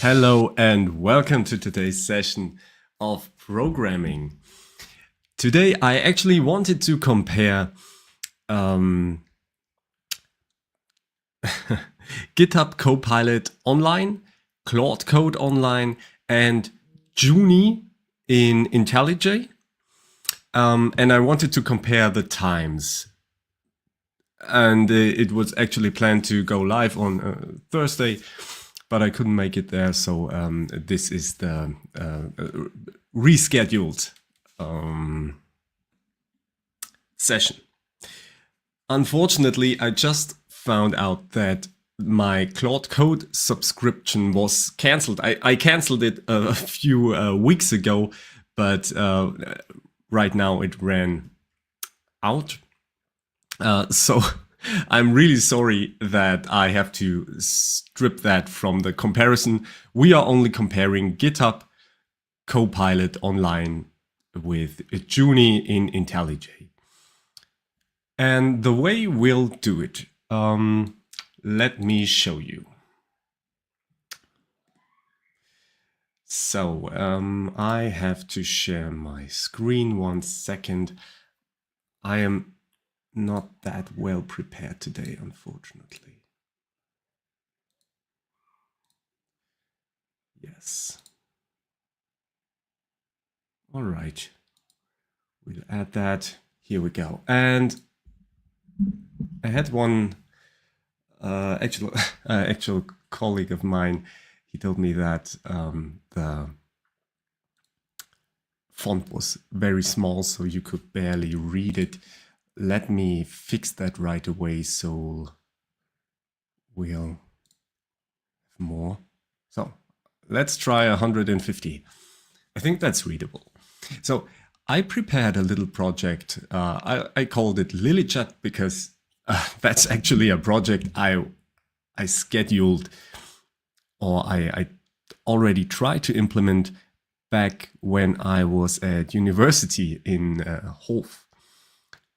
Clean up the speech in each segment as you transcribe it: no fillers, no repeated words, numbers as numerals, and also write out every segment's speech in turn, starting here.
Hello and welcome to today's session of programming. Today I actually wanted to compare GitHub Copilot Online, Claude Code Online, and Junie in IntelliJ. And I wanted to compare the times. And it was actually planned to go live on Thursday, but I couldn't make it there. So this is the rescheduled session. Unfortunately, I just found out that my Claude Code subscription was cancelled. I cancelled it a few weeks ago, but right now it ran out. So I'm really sorry that I have to strip that from the comparison. We are only comparing GitHub Copilot Online with Junie in IntelliJ. And the way we'll do it, let me show you. So I have to share my screen 1 second. I am not that well prepared today, unfortunately. Yes. All right. We'll add that. Here we go. And I had one actual colleague of mine. He told me that the font was very small, so you could barely read it. Let me fix that right away, so we'll have more. So let's try 150. I think that's readable. So I prepared a little project. I called it LilyChat because that's actually a project I scheduled, or I already tried to implement back when I was at university in Hof.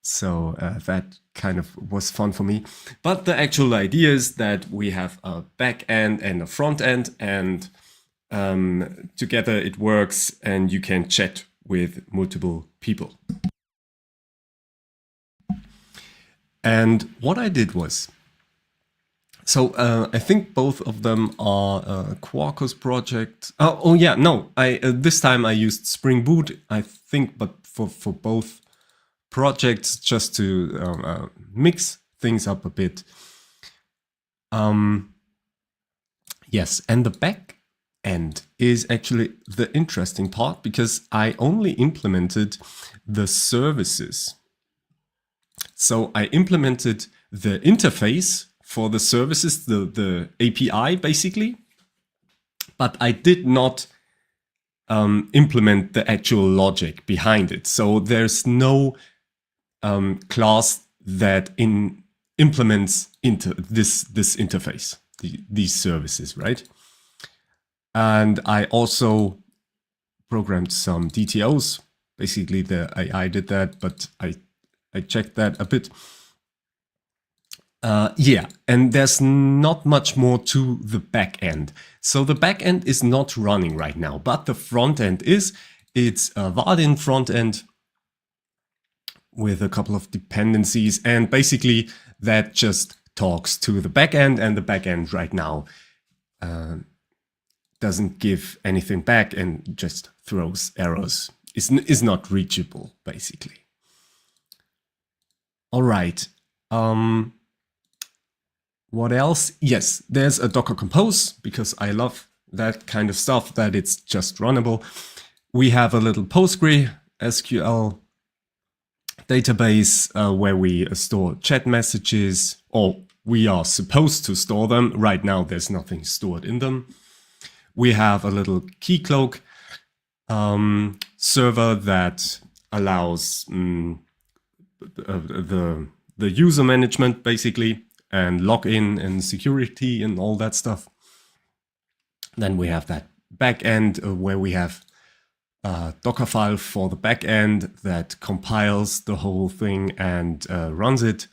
So that kind of was fun for me. But the actual idea is that we have a back end and a front end, and together it works and you can chat with multiple people. And what I did was, so I think both of them are Quarkus project. Oh yeah, no, this time I used Spring Boot, I think, but for both projects, just to mix things up a bit. Yes, and the back end is actually the interesting part because I only implemented the services. So I implemented the interface for the services, the API basically, but I did not implement the actual logic behind it. So there's no class that implements into this interface, these services, right? And I also programmed some DTOs. Basically, the AI did that, but I checked that a bit. Yeah, and there's not much more to the back end. So the back end is not running right now, but the front end is. It's a Vaadin front end with a couple of dependencies, and basically that just talks to the back end, and the back end right now doesn't give anything back and just throws errors. Is not reachable, basically. All right. What else? Yes, there's a Docker Compose because I love that kind of stuff, that it's just runnable. We have a little PostgreSQL database where we store chat messages, or we are supposed to store them. Right now, there's nothing stored in them. We have a little Keycloak server that allows the user management, basically, and login and security and all that stuff. Then we have that backend where we have a Docker file for the backend that compiles the whole thing and runs it,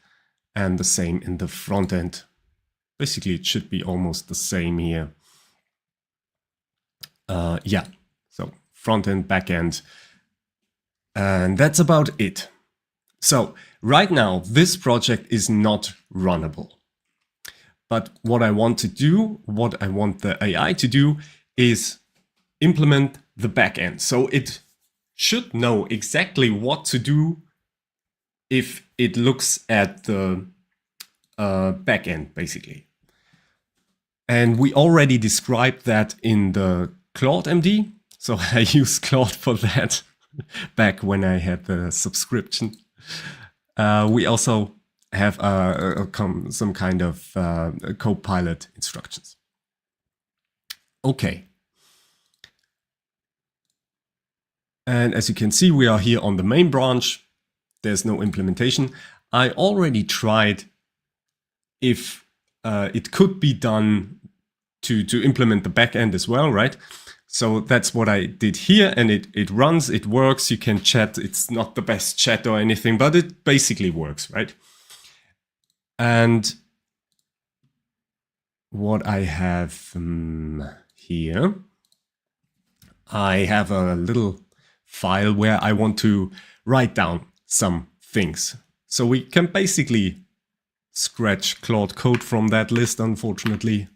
and the same in the front end. Basically, it should be almost the same here. Yeah, so front end, back end, and that's about it. So right now, this project is not runnable. But what I want to do, what I want the AI to do is implement the backend. So it should know exactly what to do if it looks at the backend, basically. And we already described that in the Claude MD. So I used Claude for that back when I had the subscription. We also have some kind of Copilot instructions. Okay. And as you can see, we are here on the main branch. There's no implementation. I already tried if it could be done to implement the backend as well, right? So that's what I did here, and it runs, it works, you can chat. It's not the best chat or anything, but it basically works, right? And what I have here, I have a little file where I want to write down some things. So we can basically scratch Claude code from that list, unfortunately.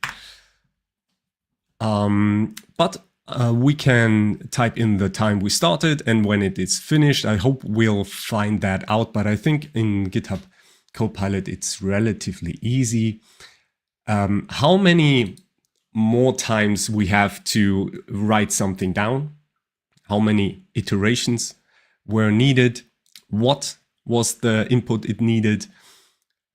But we can type in the time we started and when it is finished. I hope we'll find that out, but I think in GitHub Copilot it's relatively easy. How many more times we have to write something down? How many iterations were needed? What was the input it needed?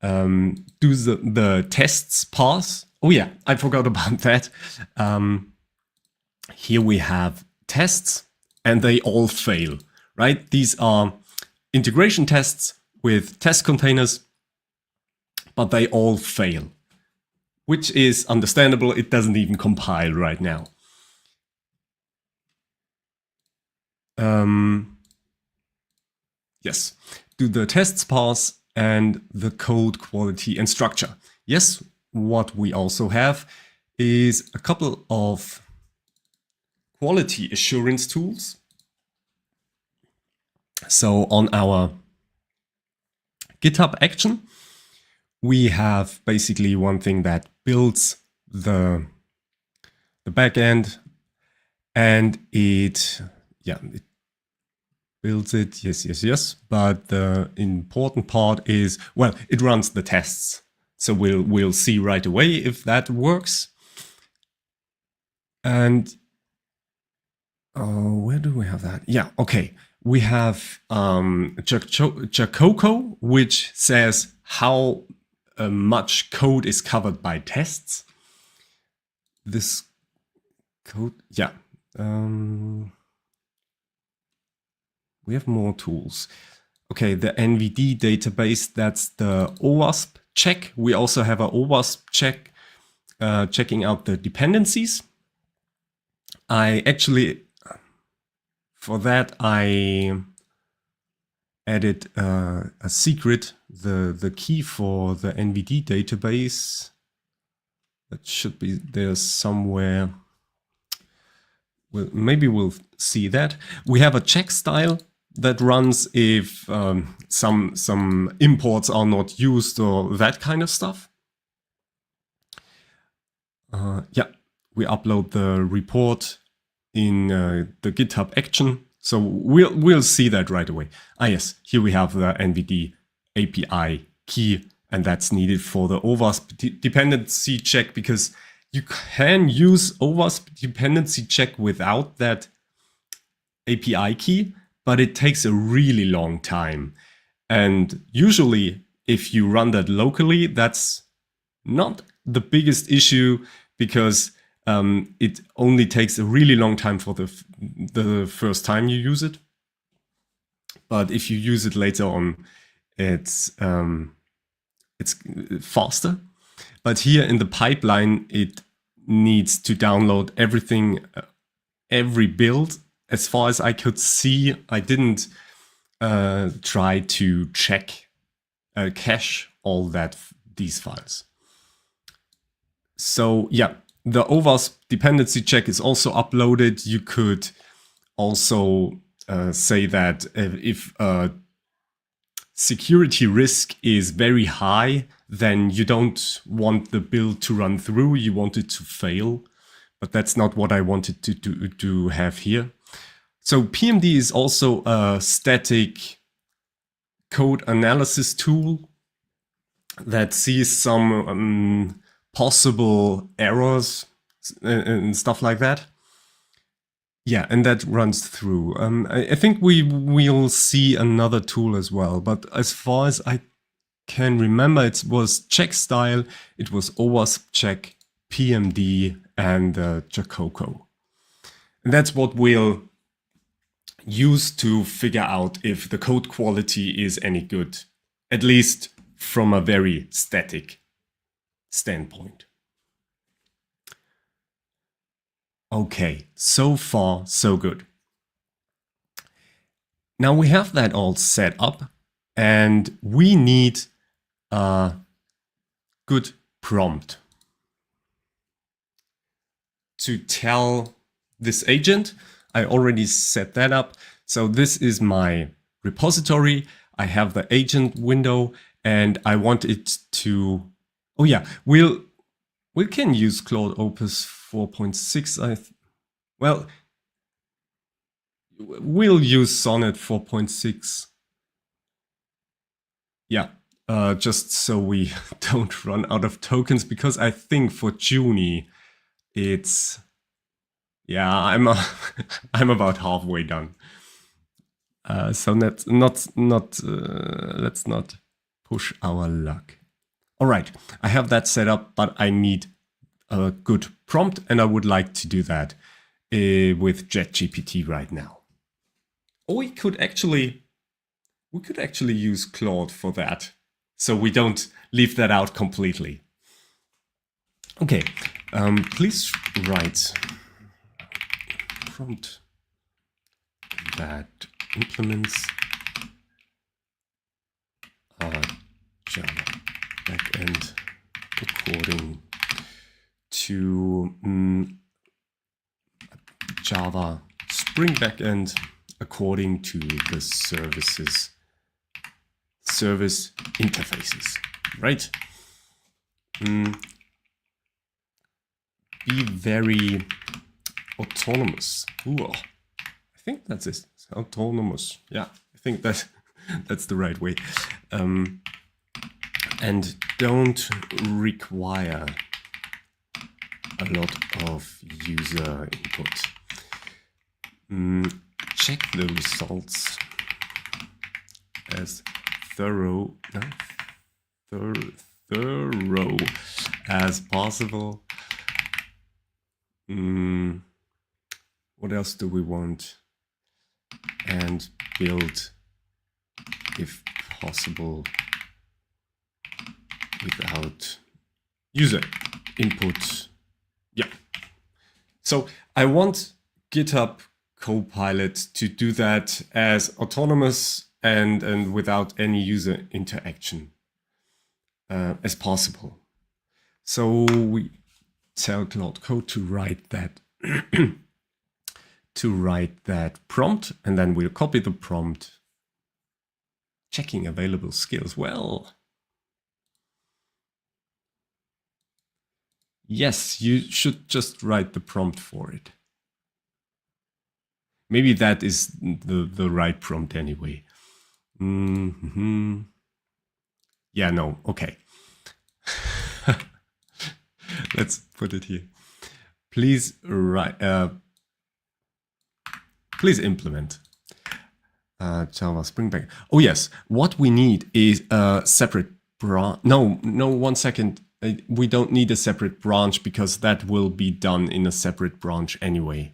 Do the tests pass? Oh yeah, I forgot about that. Here we have tests and they all fail, right? These are integration tests with test containers, but they all fail, which is understandable. It doesn't even compile right now. Yes, do the tests pass and the code quality and structure? Yes, what we also have is a couple of quality assurance tools. So on our GitHub action, we have basically one thing that builds the backend, and it builds it. Yes. But the important part is, well, it runs the tests. So we'll see right away if that works. And where do we have that? Yeah, okay. We have Jacoco, which says how much code is covered by tests. This code, yeah. We have more tools. Okay, the NVD database, that's the OWASP check. We also have a OWASP check checking out the dependencies. I actually, for that, I added a secret, the key for the NVD database. That should be there somewhere. Well, maybe we'll see that. We have a check style that runs if some imports are not used or that kind of stuff. Yeah, we upload the report in the GitHub action. So we'll see that right away. Ah, yes, here we have the NVD API key, and that's needed for the OWASP dependency check, because you can use OWASP dependency check without that API key, but it takes a really long time. And usually, if you run that locally, that's not the biggest issue, because it only takes a really long time for the first time you use it. But if you use it later on, it's faster. But here in the pipeline, it needs to download everything, every build. As far as I could see, I didn't try to check cache all these files. So yeah, the OWASP dependency check is also uploaded. You could also say that if security risk is very high, then you don't want the build to run through, you want it to fail. But that's not what I wanted to have here. So PMD is also a static code analysis tool that sees some possible errors and stuff like that. Yeah, and that runs through. I think we'll see another tool as well, but as far as I can remember, it was check style, it was OWASP check, PMD, and Jacoco. And that's what we'll use to figure out if the code quality is any good, at least from a very static standpoint. Okay, so far, so good. Now we have that all set up, and we need a good prompt to tell this agent. I already set that up. So this is my repository. I have the agent window, and I want it to, oh yeah, we can use Claude Opus 4.6. Well, we'll use Sonnet 4.6. Yeah, just so we don't run out of tokens, because I think for Junie, it's, yeah, I'm about halfway done. So let's not push our luck. All right, I have that set up, but I need a good prompt, and I would like to do that with JetGPT right now. Or we could actually use Claude for that, so we don't leave that out completely. Okay, please write prompt that implements Java backend according to Java Spring backend according to the service interfaces, right? Be very autonomous. Ooh, I think that's it. Autonomous. Yeah, I think that's the right way. And don't require a lot of user input. Check the results as thorough as possible. What else do we want? And build, if possible, without user input. Yeah. So I want GitHub Copilot to do that as autonomous and without any user interaction as possible. So we tell Claude Code to write that prompt, and then we'll copy the prompt. Checking available skills. Well, yes, you should just write the prompt for it. Maybe that is the right prompt anyway. Yeah, no, okay. Let's put it here. Please write. Please implement Java Spring Backend. Oh yes, what we need is a separate branch. No, 1 second. We don't need a separate branch because that will be done in a separate branch anyway.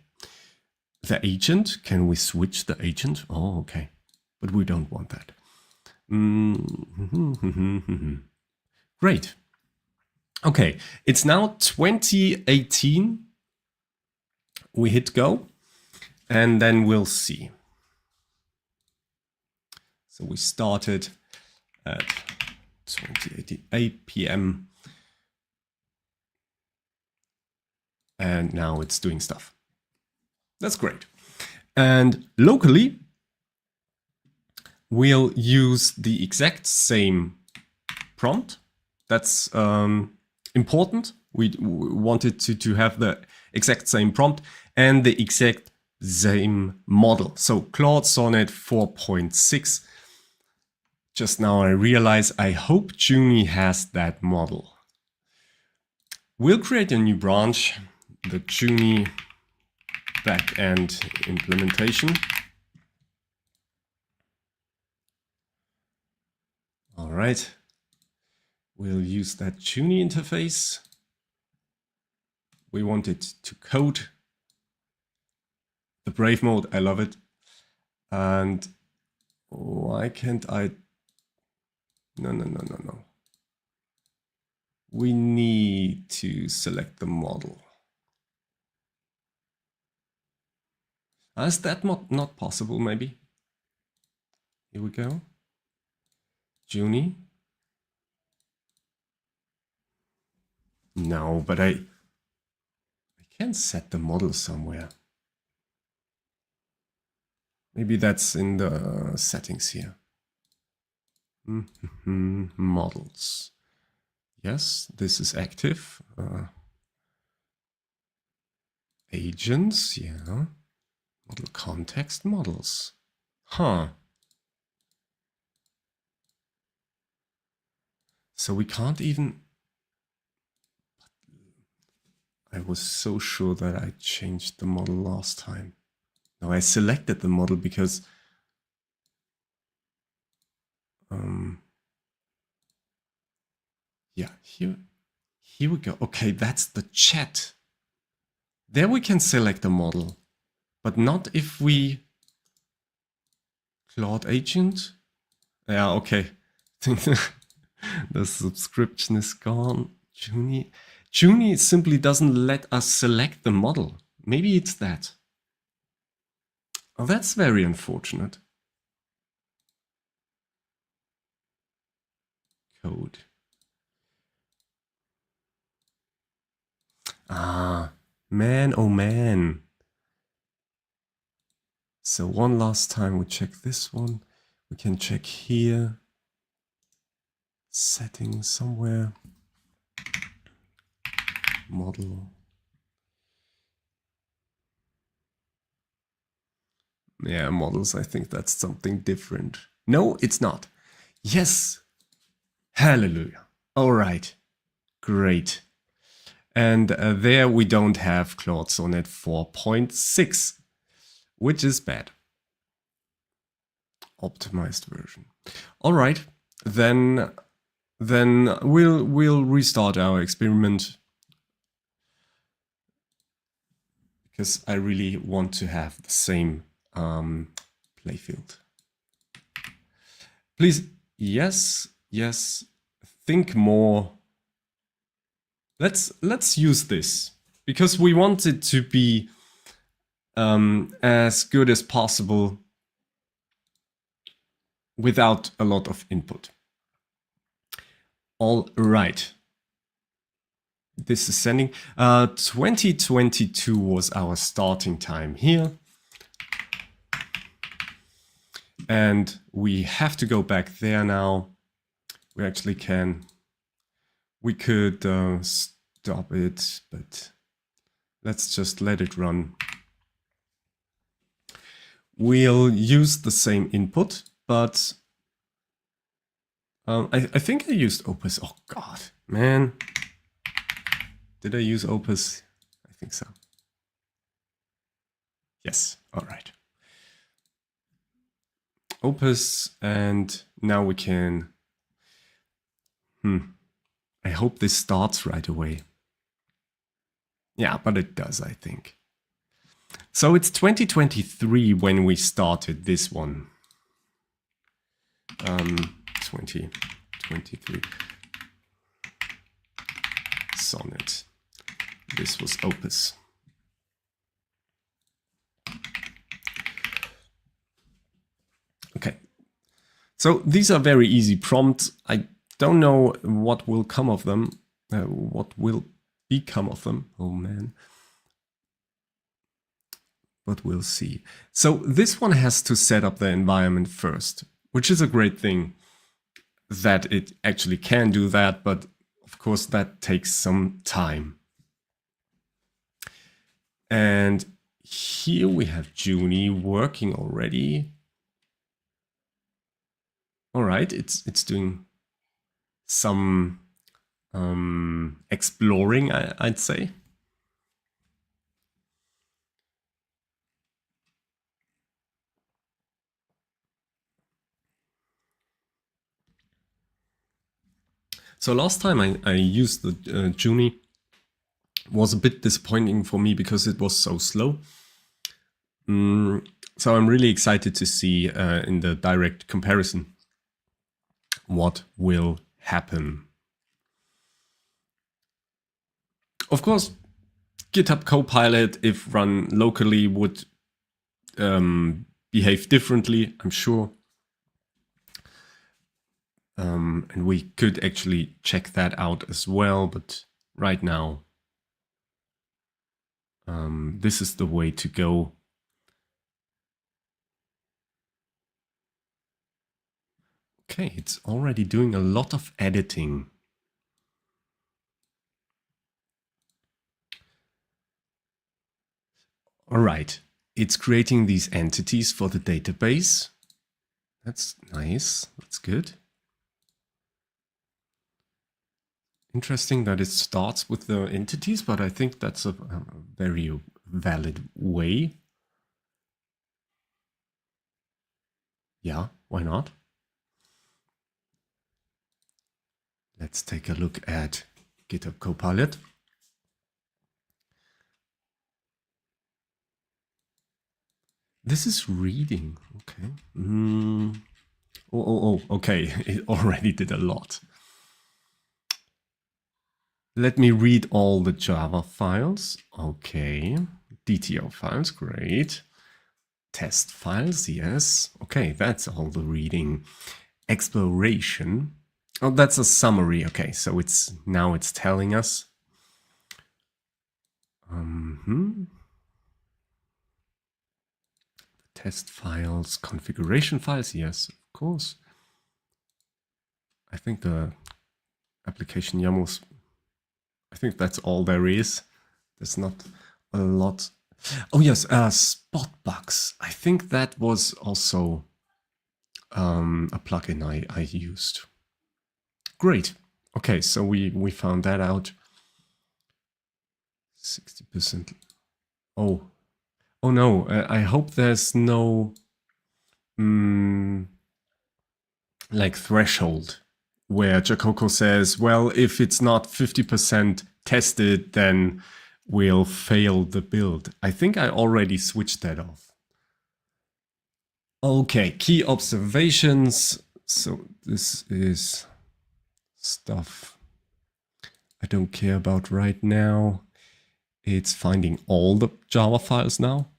The agent, can we switch the agent? Oh, okay, but we don't want that. Great. Okay, it's now 2018. We hit go. And then we'll see. So we started at 20:88 p.m. and now it's doing stuff. That's great. And locally, we'll use the exact same prompt. That's important. We wanted to have the exact same prompt and the exact same model. So Claude Sonnet 4.6. Just now I realize I hope Junie has that model. We'll create a new branch, the Junie Backend implementation. All right. We'll use that Junie interface. We want it to code. The Brave mode, I love it. And why can't I? No. We need to select the model. Is that not possible, maybe? Here we go. Junie. No, but I can set the model somewhere. Maybe that's in the settings here. Models. Yes, this is active. Agents, yeah. Model context models. Huh. So we can't even... I was so sure that I changed the model last time. No, I selected the model because yeah, here we go. Okay, that's the chat. There we can select a model, but not if we Claude agent. Yeah, okay. The subscription is gone. Junie simply doesn't let us select the model. Maybe it's that. Oh, that's very unfortunate. Code. Ah, man, oh man. So one last time we check this one. We can check here. Settings somewhere. Model. Yeah, models, I think that's something different. No, it's not. Yes. Hallelujah. All right. Great. And there we don't have Claude Sonnet 4.6, which is bad. Optimized version. All right. Then we'll restart our experiment, because I really want to have the same playfield. Please, yes, think more. Let's use this, because we want it to be as good as possible without a lot of input. All right. This is sending. 2022 was our starting time here. And we have to go back there now. We actually can. We could stop it, but let's just let it run. We'll use the same input, but I think I used Opus. Oh God, man. Did I use Opus? I think so. Yes, all right. Opus, and now we can... I hope this starts right away. Yeah, but it does, I think. So it's 2023 when we started this one. 2023. Sonnet. This was Opus. Okay. So these are very easy prompts. I don't know what will come of them. What will become of them. Oh man. but we'll see. So this one has to set up the environment first, which is a great thing that it actually can do that, but of course that takes some time. And here we have Junie working already. All right, it's doing some exploring, I'd say. So last time I used the Junie was a bit disappointing for me because it was so slow. So I'm really excited to see in the direct comparison what will happen. Of course, GitHub Copilot, if run locally, would behave differently, I'm sure. And we could actually check that out as well, but right now, this is the way to go. Okay, it's already doing a lot of editing. All right, it's creating these entities for the database. That's nice, that's good. Interesting that it starts with the entities, but I think that's a very valid way. Yeah, why not? Let's take a look at GitHub Copilot. This is reading, okay. Okay, it already did a lot. Let me read all the Java files. Okay, DTO files, great. Test files, yes. Okay, that's all the reading. Exploration. Oh, that's a summary. Okay, so it's telling us. Test files, configuration files, yes, of course. I think the application YAMLs, I think that's all there is. There's not a lot. Oh yes, spot bugs. I think that was also a plugin I used. Great. Okay, so we found that out. 60%. Oh no, I hope there's no like threshold where Jacoco says, well, if it's not 50% tested, then we'll fail the build. I think I already switched that off. Okay, key observations. So this is stuff I don't care about right now. It's finding all the Java files now.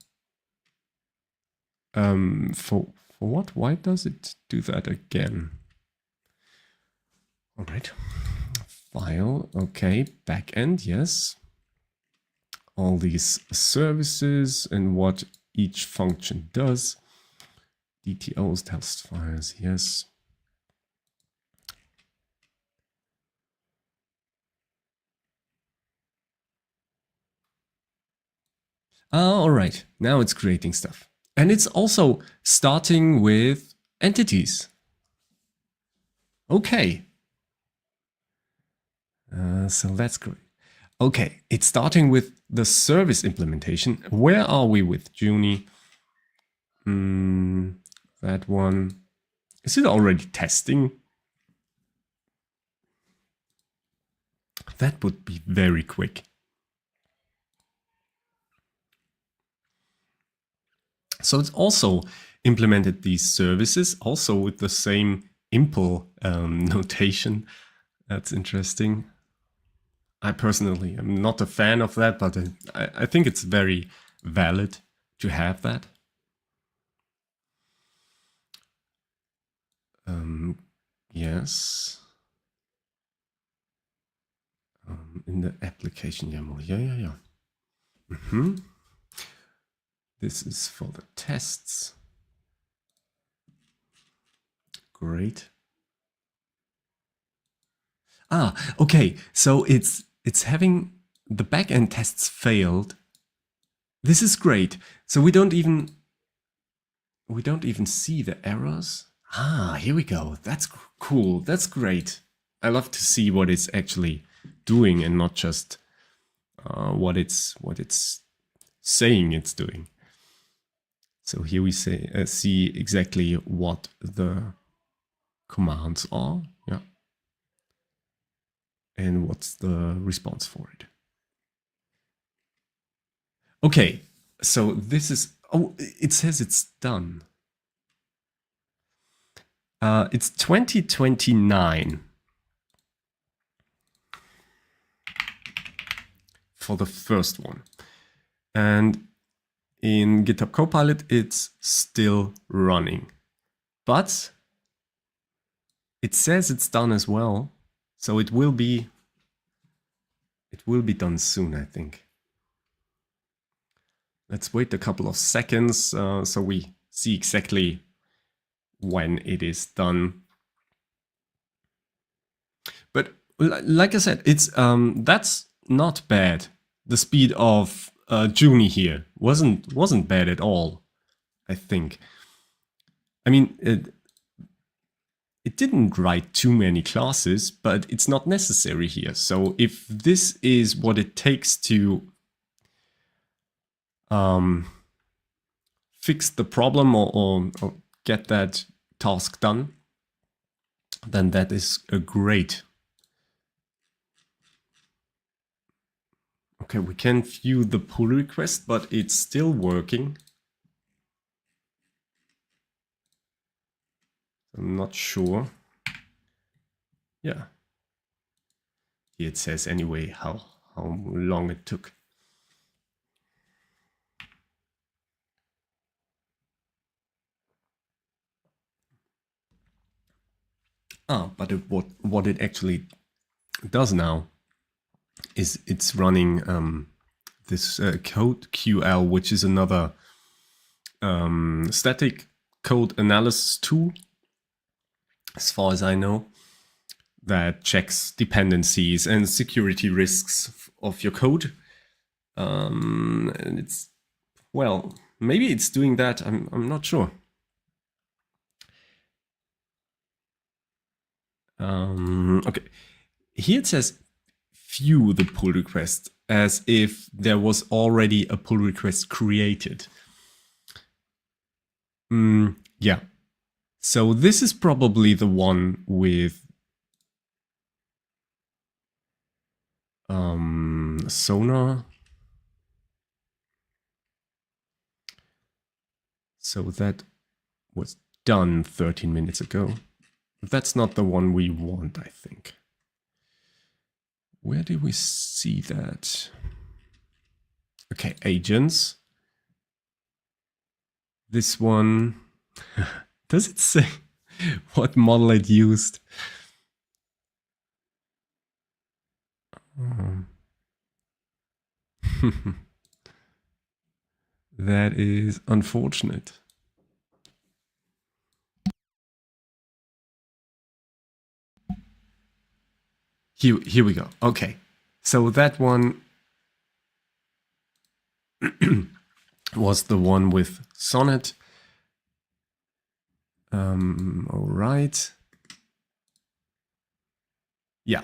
For what? Why does it do that again? All right. File, okay. Backend, yes. All these services and what each function does. DTOs, test files, yes. All right, now it's creating stuff. And it's also starting with entities. Okay. So that's great. Okay, it's starting with the service implementation. Where are we with Junie? That one. Is it already testing? That would be very quick. So it's also implemented these services, also with the same impl notation. That's interesting. I personally am not a fan of that, but I think it's very valid to have that. Yes. In the application YAML. Yeah. This is for the tests. Great. Ah, okay. So it's having the backend tests failed. This is great. So we don't even see the errors. Ah, here we go. That's cool. That's great. I love to see what it's actually doing and not just what it's saying it's doing. So here we see exactly what the commands are, yeah, and what's the response for it. Okay, so this is, oh, it says it's done. It's 2029 for the first one. And in GitHub Copilot, it's still running. But it says it's done as well. So it will be done soon, I think. Let's wait a couple of seconds so we see exactly when it is done. But like I said, it's that's not bad. The speed of Junie here wasn't bad at all, I think. I mean, it didn't write too many classes, but it's not necessary here. So if this is what it takes to fix the problem or get that task done, then that is a great. Okay, we can view the pull request, but it's still working. I'm not sure. Yeah. Here it says anyway how long it took. But what it actually does now is it's running this CodeQL, which is another static code analysis tool, as far as I know, that checks dependencies and security risks of your code. And it's, well, maybe it's doing that. I'm not sure. Okay, here it says view the pull request as if there was already a pull request created. Yeah. So this is probably the one with Sonar. So that was done 13 minutes ago. That's not the one we want, I think. Where did we see that? Okay, agents. This one, does it say what model it used? That is unfortunate. Here we go. Okay, so that one was the one with Sonnet. All right. Yeah,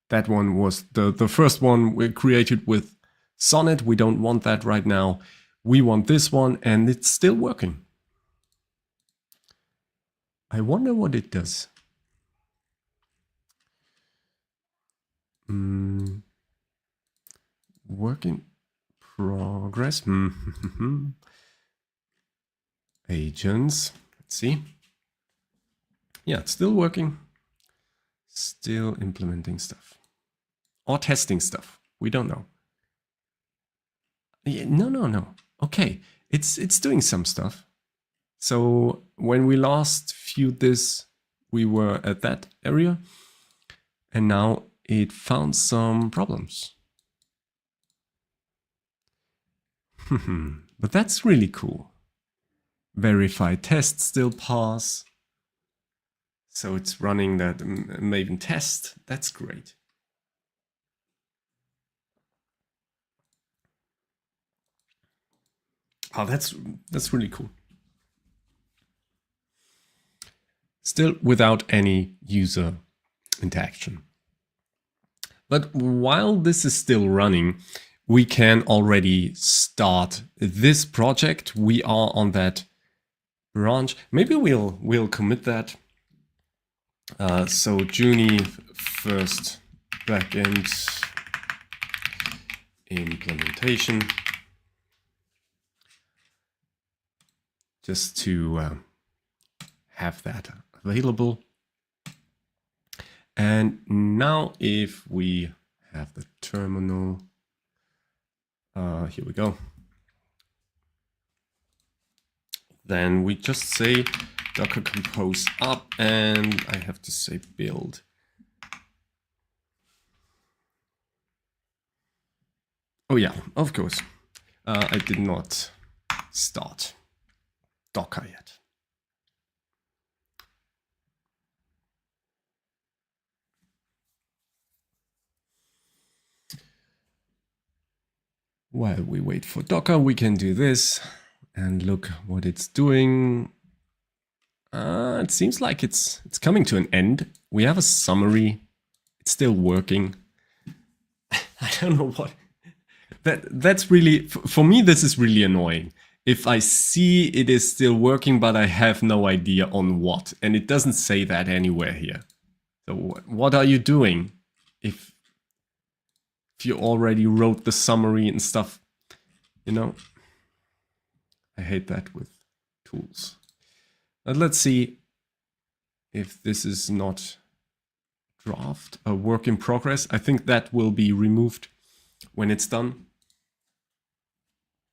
that one was the first one we created with Sonnet. We don't want that right now. We want this one, and it's still working. I wonder what it does. Work in progress. Agents. Let's see. Yeah, it's still working. Still implementing stuff. Or testing stuff. We don't know. Yeah, no. Okay, it's doing some stuff. So when we last viewed this, we were at that area. And now it found some problems. But that's really cool. Verify test still pass. So it's running that Maven test. That's great. Oh, that's really cool. Still without any user interaction. But while this is still running, we can already start this project. We are on that branch. Maybe we'll commit that. So Junie first backend implementation, just to have that available. And now if we have the terminal, here we go. Then we just say Docker compose up, and I have to say build. Oh yeah, of course. I did not start Docker yet. While we wait for Docker, we can do this and look what it's doing. It seems like it's coming to an end. We have a summary. It's still working. I don't know what. That's really, for me, this is really annoying. If I see it is still working, but I have no idea on what, and it doesn't say that anywhere here. So what are you doing if you already wrote the summary and stuff? You know, I hate that with tools. But let's see if this is not draft, a work in progress. I think that will be removed when it's done.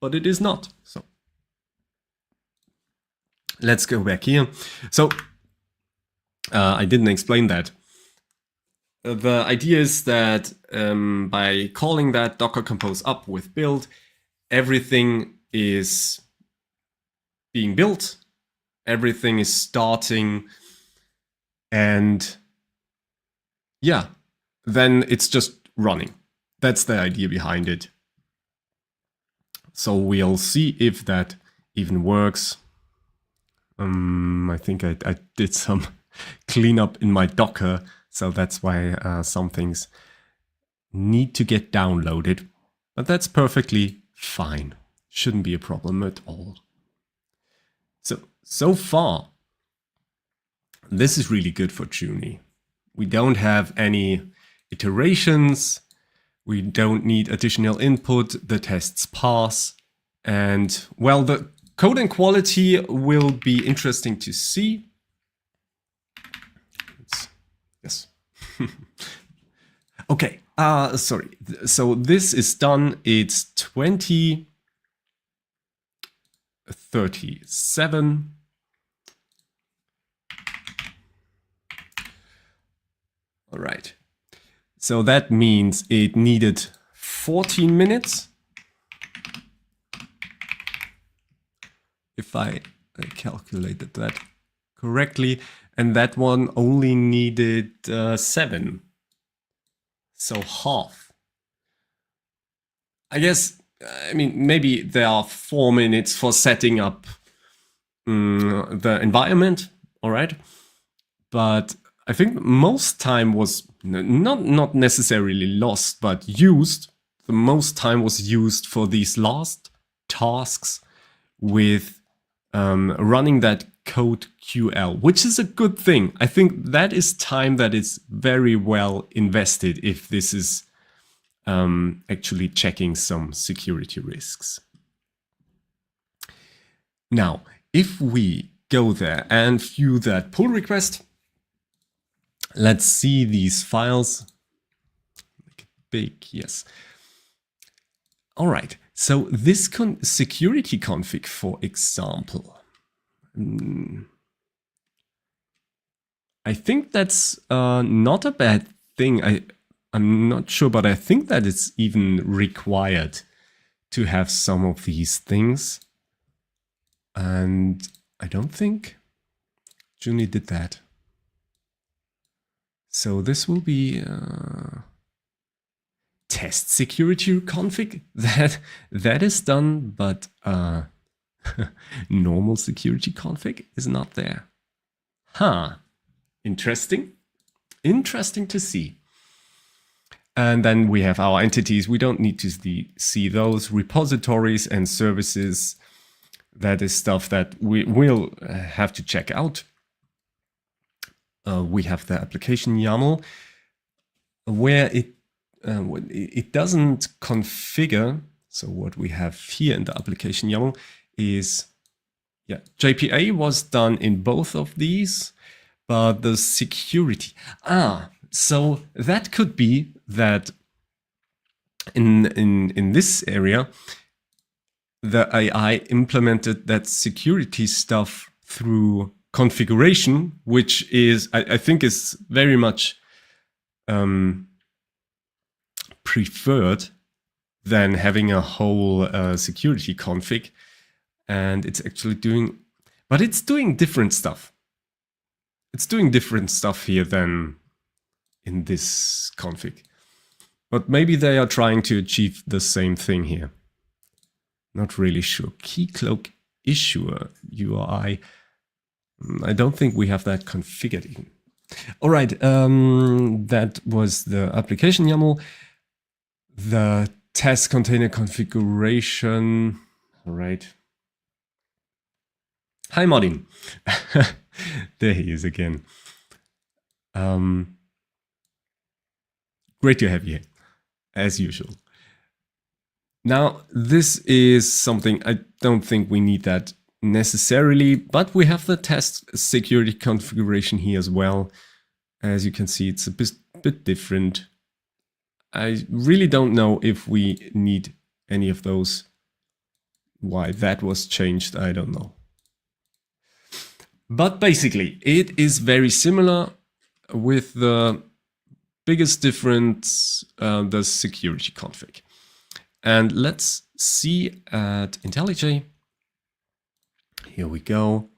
But it is not. So let's go back here. So I didn't explain that. The idea is that by calling that Docker compose up with build, everything is being built. Everything is starting, and yeah, then it's just running. That's the idea behind it. So we'll see if that even works. I think I did some cleanup in my Docker, so that's why some things need to get downloaded, but that's perfectly fine. Shouldn't be a problem at all. So far, this is really good for Junie. We don't have any iterations. We don't need additional input. The tests pass. And well, the code and quality will be interesting to see. Yes. Okay. Sorry. So this is done. It's 20:37. All right. So that means it needed 14 minutes. If I calculated that correctly, and that one only needed 7. So half. I guess, I mean, maybe there are 4 minutes for setting up the environment, all right? But I think most time was not necessarily lost, but used. The most time was used for these last tasks with running that code QL, which is a good thing. I think that is time that is very well invested if this is actually checking some security risks. Now, if we go there and view that pull request, let's see these files. Make it big, yes. All right, so this security config, for example, I think that's not a bad thing. I'm not sure, but I think that it's even required to have some of these things. And I don't think Junie did that. So this will be test security config. That is done, but normal security config is not there. Huh. Interesting. Interesting to see. And then we have our entities. We don't need to see those repositories and services. That is stuff that we will have to check out. We have the application YAML where it doesn't configure. So what we have here in the application YAML is, yeah, JPA was done in both of these, but the security. So that could be that in this area, the AI implemented that security stuff through configuration, which is, I think, is very much preferred than having a whole security config. And it's actually doing, but it's doing different stuff. It's doing different stuff here than in this config. But maybe they are trying to achieve the same thing here. Not really sure. Keycloak issuer URI. I don't think we have that configured even. All right, that was the application YAML. The test container configuration. All right. Hi, Martin. There he is again. Great to have you here, as usual. Now, this is something I don't think we need that necessarily, but we have the test security configuration here as well. As you can see, it's a bit different. I really don't know if we need any of those. Why that was changed, I don't know. But basically, it is very similar, with the biggest difference, the security config. And let's see at IntelliJ. Here we go.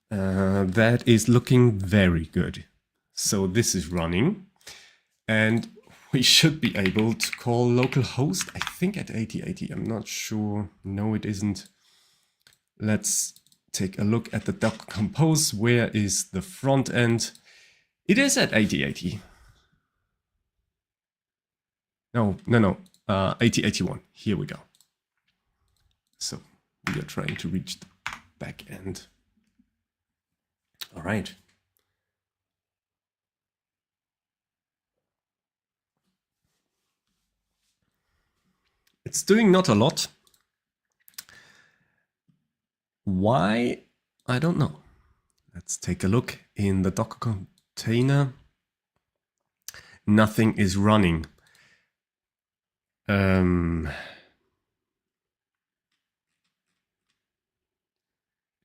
That is looking very good. So this is running. And we should be able to call localhost, I think at 8080. I'm not sure. No, it isn't. Let's take a look at the Docker Compose. Where is the front end? It is at 8080. No, 8081. Here we go. So we are trying to reach the back end. All right. It's doing not a lot. Why? I don't know. Let's take a look in the Docker container. Nothing is running. It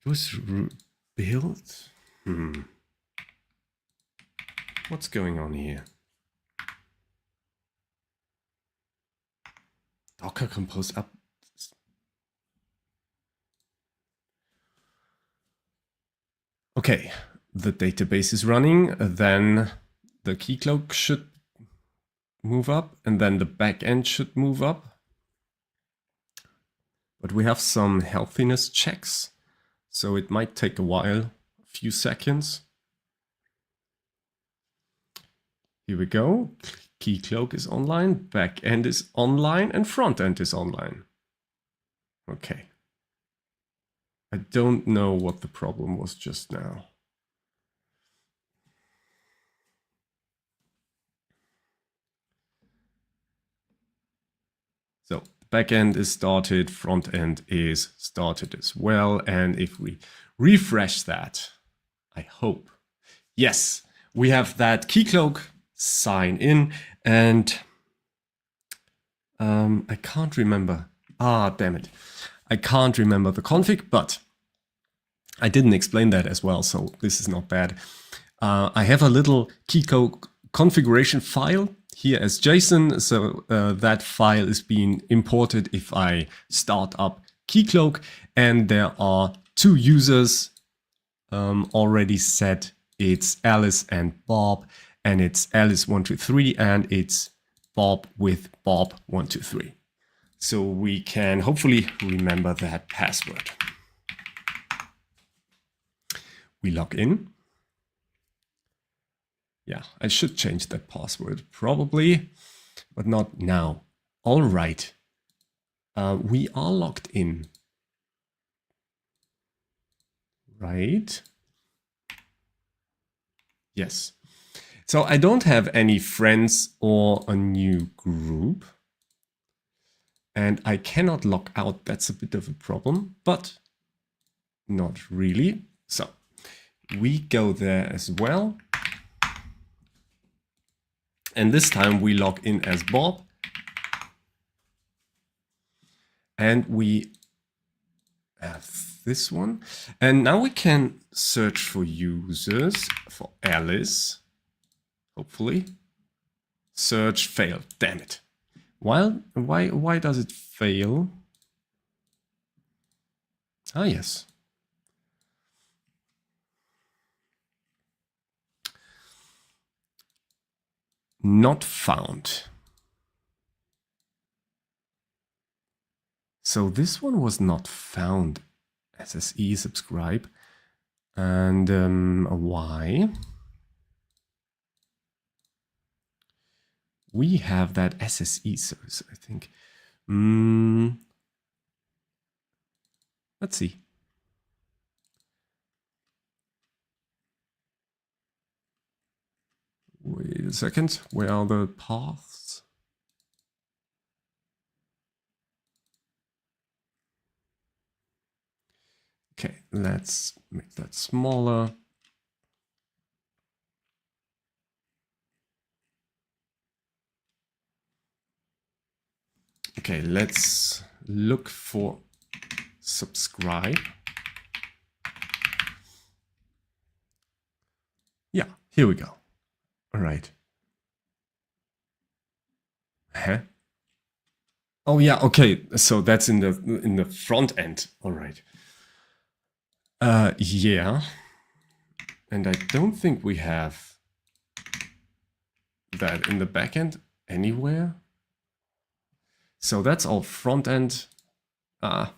was built. What's going on here? Docker Compose up. Okay, the database is running. Then the Keycloak should move up, and then the backend should move up. But we have some healthiness checks, so it might take a while, a few seconds. Here we go. Keycloak is online, backend is online, and frontend is online. Okay. I don't know what the problem was just now. So backend is started, front end is started as well. And if we refresh that, I hope, yes, we have that Keycloak sign in, and I can't remember. Damn it. I can't remember the config, but I didn't explain that as well, so this is not bad. I have a little Keycloak configuration file here as JSON. So that file is being imported if I start up Keycloak, and there are two users already set. It's Alice and Bob, and it's Alice123 and it's Bob with Bob123. So we can hopefully remember that password. We log in. Yeah, I should change that password probably, but not now. All right, we are logged in. Right? Yes. So I don't have any friends or a new group. And I cannot log out. That's a bit of a problem, but not really. So we go there as well. And this time we log in as Bob. And we have this one. And now we can search for users for Alice. Hopefully. Search failed. Damn it. Why does it fail? Ah, yes. Not found. So this one was not found. SSE subscribe. And why? We have that SSE service, I think. Let's see. Wait a second. Where are the paths? Okay, let's make that smaller. Okay, let's look for subscribe. Yeah, here we go. All right. Huh? Oh yeah, okay. So that's in the front end. All right. Yeah. And I don't think we have that in the backend anywhere. So that's all front end. Why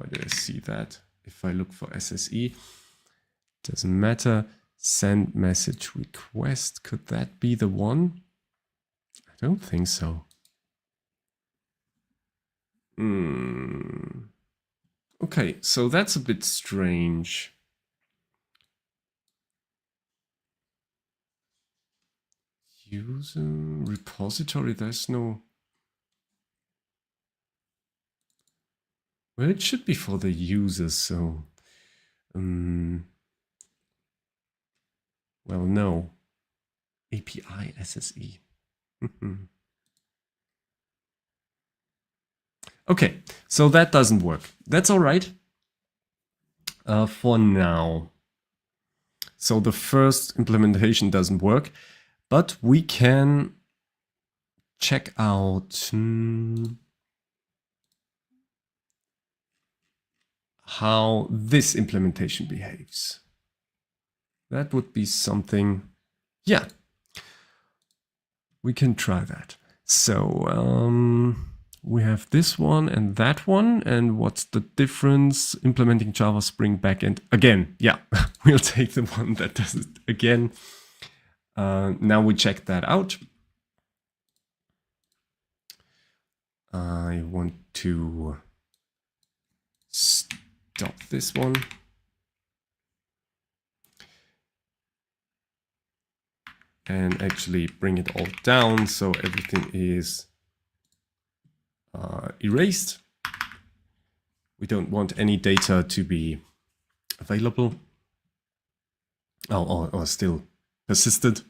do I see that? If I look for SSE, doesn't matter. Send message request. Could that be the one? I don't think so. Okay, so that's a bit strange. User repository, there's no... Well, it should be for the users, so... well, no. API SSE. Okay, so that doesn't work. That's all right for now. So the first implementation doesn't work, but we can check out how this implementation behaves. That would be something. Yeah, we can try that. So we have this one and that one. And what's the difference? Implementing Java Spring Backend. Again, yeah, we'll take the one that does it again. Now we check that out. I want to stop this one. And actually bring it all down so everything is erased. We don't want any data to be available or still persisted,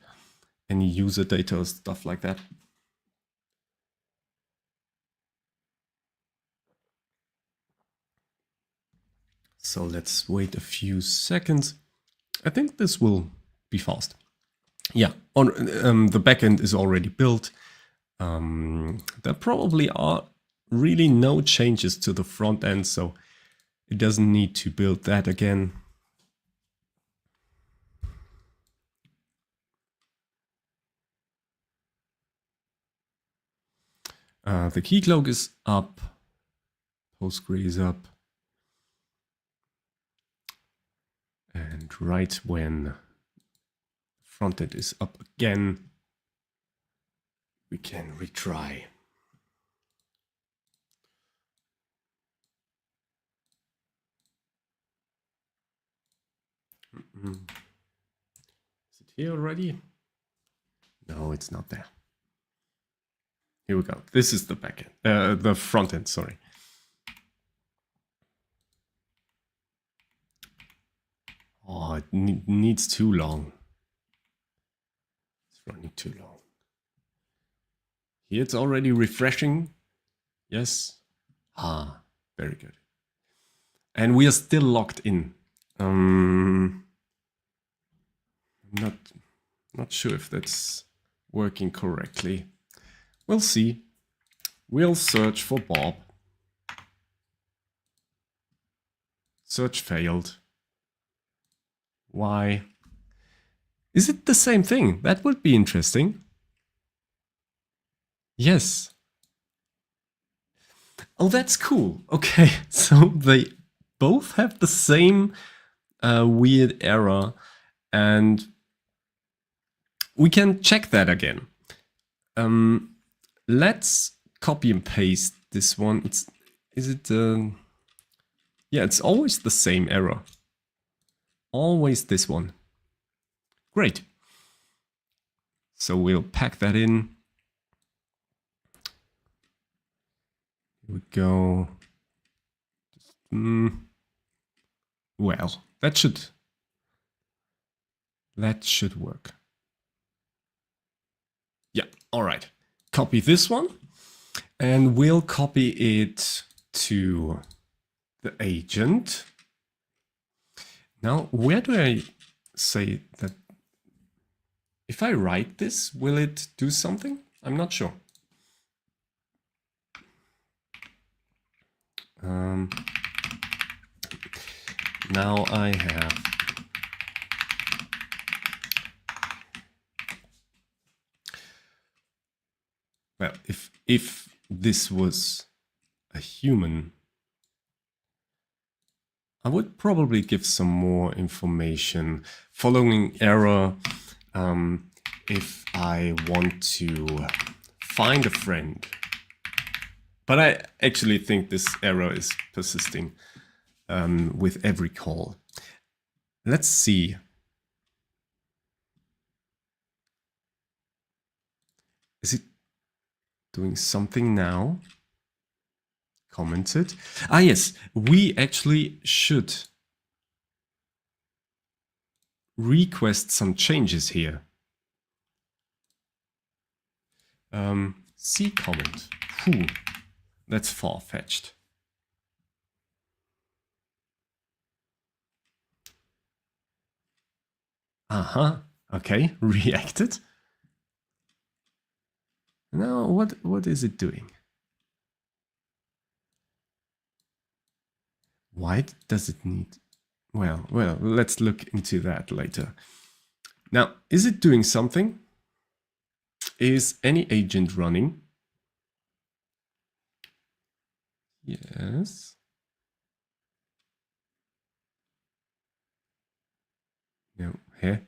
any user data or stuff like that. So let's wait a few seconds. I think this will be fast. Yeah, the backend is already built. There probably are really no changes to the front end, so it doesn't need to build that again. The Keycloak is up. Postgre is up. And right when frontend is up again, we can retry. Is it here already? No, it's not there. Here we go. This is the backend, the frontend, sorry. Oh, it needs too long. It's running too long. Here it's already refreshing. Yes. Ah, very good. And we are still logged in. Not sure if that's working correctly. We'll see. We'll search for Bob. Search failed. Why? Is it the same thing? That would be interesting. Yes. Oh, that's cool. Okay, so they both have the same weird error, and we can check that again. Let's copy and paste this one. Yeah, it's always the same error. Always this one. Great. So we'll pack that in. Here we go. Well, that should work. Yeah, all right. Copy this one, and we'll copy it to the agent. Now, where do I say that? If I write this, will it do something? I'm not sure. Now I have well, if this was a human, I would probably give some more information. Following error, if I want to find a friend. But I actually think this error is persisting with every call. Let's see. Is it doing something now? Commented. Ah, yes, we actually should request some changes here. C comment. Whew, that's far-fetched. Okay, reacted. Now, what is it doing? Why does it need? Well, let's look into that later. Now, is it doing something? Is any agent running? Yes. No, here.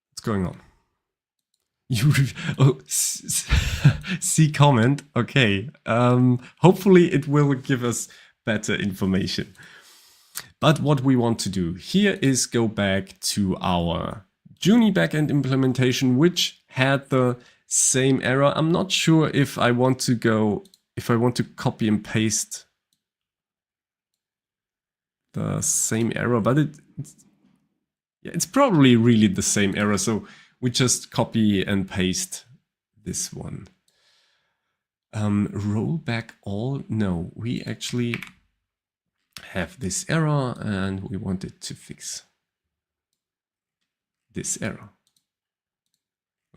What's going on? See comment. Okay. Hopefully it will give us better information. But what we want to do here is go back to our Junie backend implementation, which had the same error. I'm not sure if I want to copy and paste the same error, but it's probably really the same error. So we just copy and paste this one. Roll back all. No, we actually have this error and we want it to fix this error.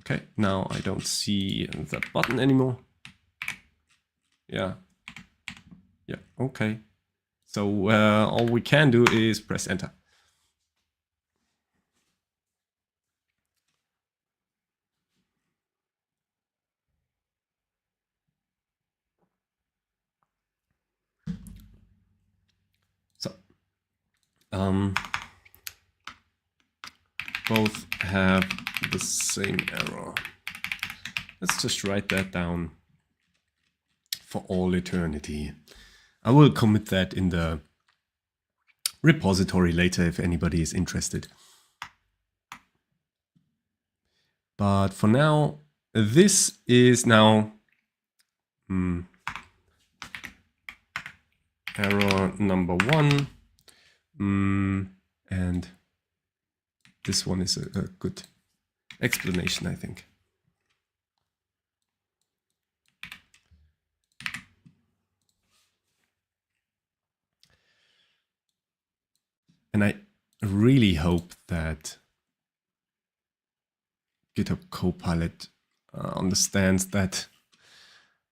Okay, now I don't see that button anymore. Yeah, okay. So all we can do is press enter. So both have the same error. Let's just write that down for all eternity. I will commit that in the repository later if anybody is interested. But for now, this is now error number 1. And this one is a good explanation, I think. And I really hope that GitHub Copilot understands that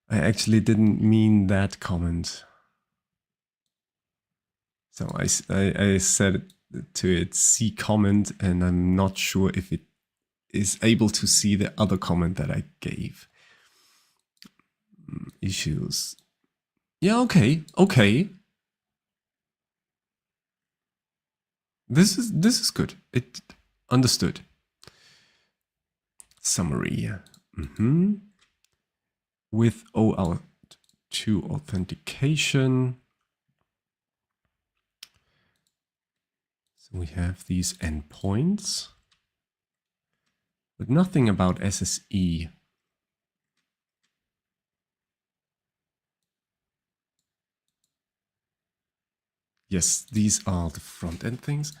I actually didn't mean that comment. So I said to it see comment, and I'm not sure if it is able to see the other comment that I gave. Issues. Yeah, okay. This is good. It understood. Summary. With OAuth 2 authentication. So we have these endpoints, but nothing about SSE. Yes, these are the front-end things.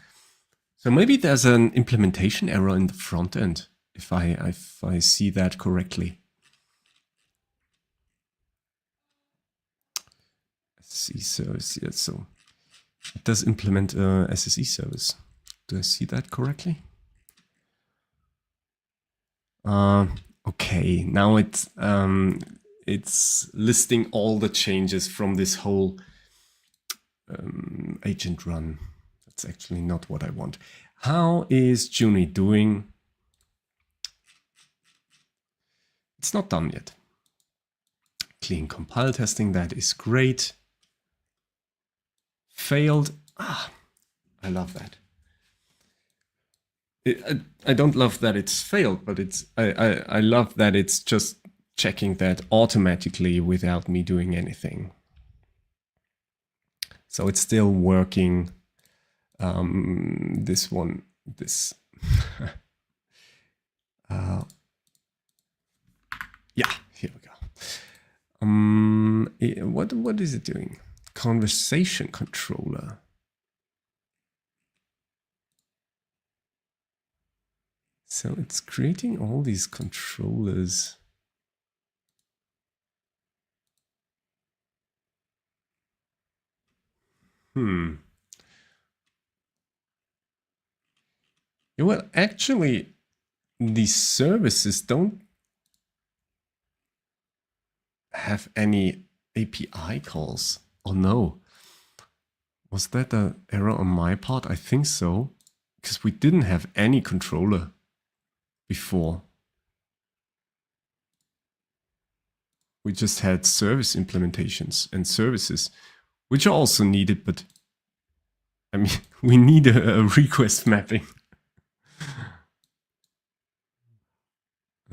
So maybe there's an implementation error in the front end, if I see that correctly. SSE service, yes, so it does implement a SSE service. Do I see that correctly? Okay, now it's listing all the changes from this whole agent run. That's actually not what I want. How is Junie doing? It's not done yet. Clean compile testing, that is great. Failed. Ah, I love that. I don't love that it's failed, but I love that it's just checking that automatically without me doing anything. So it's still working. This one, this. Yeah, here we go. What is it doing? Conversation controller. So it's creating all these controllers. Yeah, well, actually, these services don't have any API calls. Oh no. Was that an error on my part? I think so, because we didn't have any controller before. We just had service implementations and services, which are also needed, but I mean, we need a request mapping.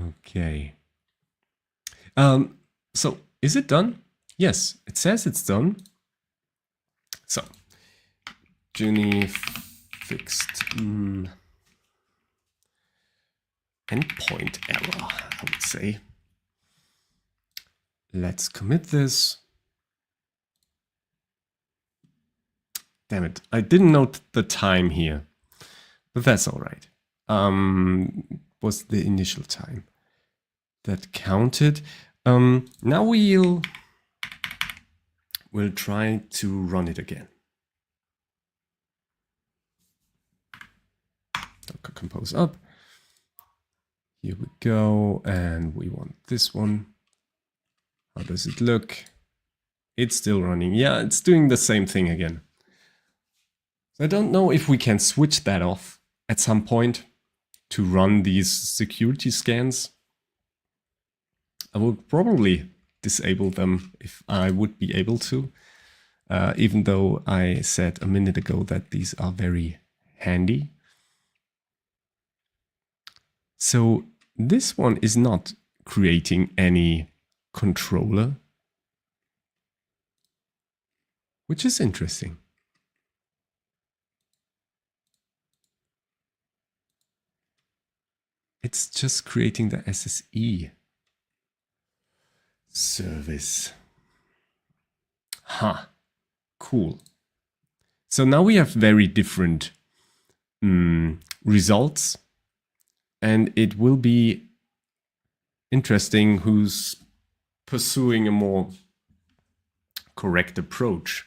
Okay. So is it done? Yes, it says it's done. So Junie fixed endpoint error, I would say. Let's commit this. Damn it, I didn't note the time here, but that's all right. Was the initial time that counted. Now we'll try to run it again. Docker compose up. Here we go, and we want this one. How does it look? It's still running. Yeah, it's doing the same thing again. So I don't know if we can switch that off at some point to run these security scans. I will probably disable them if I would be able to, even though I said a minute ago that these are very handy. So this one is not creating any controller, which is interesting. It's just creating the SSE service. Ha, cool. So now we have very different results, and it will be interesting who's pursuing a more correct approach.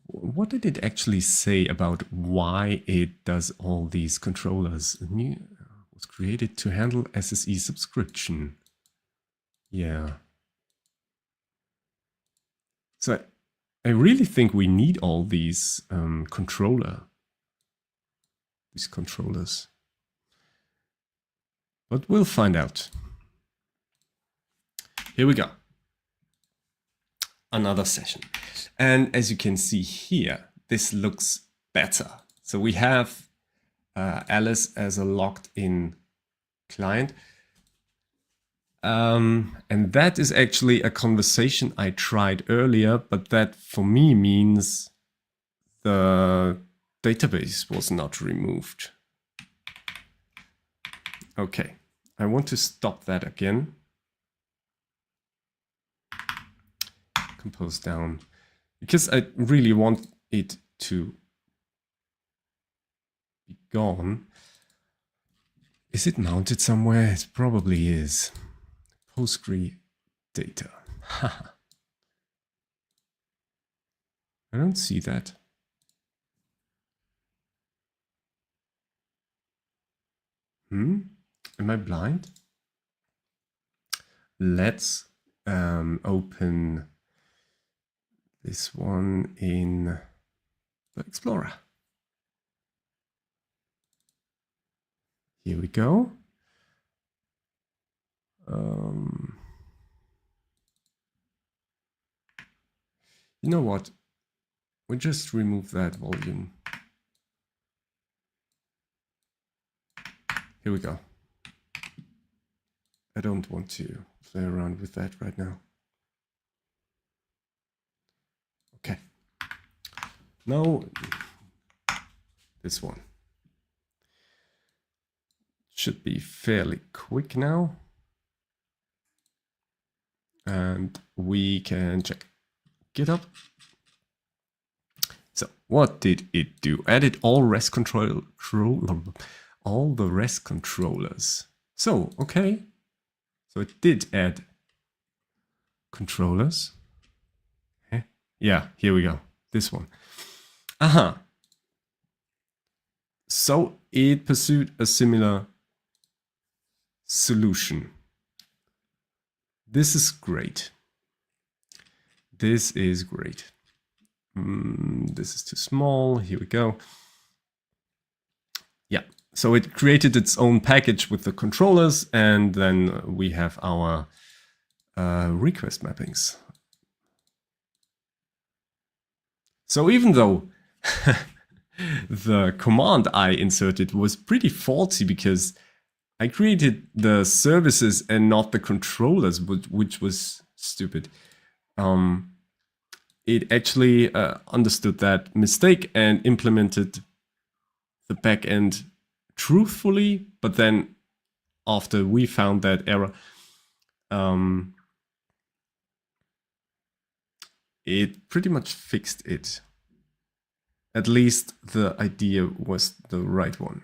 What did it actually say about why it does all these controllers? It was created to handle SSE subscription. Yeah. So I really think we need all these controllers. But we'll find out. Here we go. Another session. And as you can see here, this looks better. So we have Alice as a logged in client. And that is actually a conversation I tried earlier, but that for me means the database was not removed. Okay, I want to stop that again. Compose down, because I really want it to be gone. Is it mounted somewhere? It probably is. Postgre data. I don't see that. Am I blind? Let's open this one in the Explorer. Here we go. You know what? We just remove that volume. Here we go. I don't want to play around with that right now. Okay. Now, this one should be fairly quick now. And we can check GitHub. So what did it do? Added all all the REST controllers. So, okay. So it did add controllers. Okay. Yeah, here we go. This one. Aha. So it pursued a similar solution. This is great. This is great. This is too small. Here we go. Yeah. So it created its own package with the controllers, and then we have our request mappings. So even though the command I inserted was pretty faulty because I created the services and not the controllers, which was stupid. It actually understood that mistake and implemented the backend truthfully, but then after we found that error, it pretty much fixed it. At least the idea was the right one.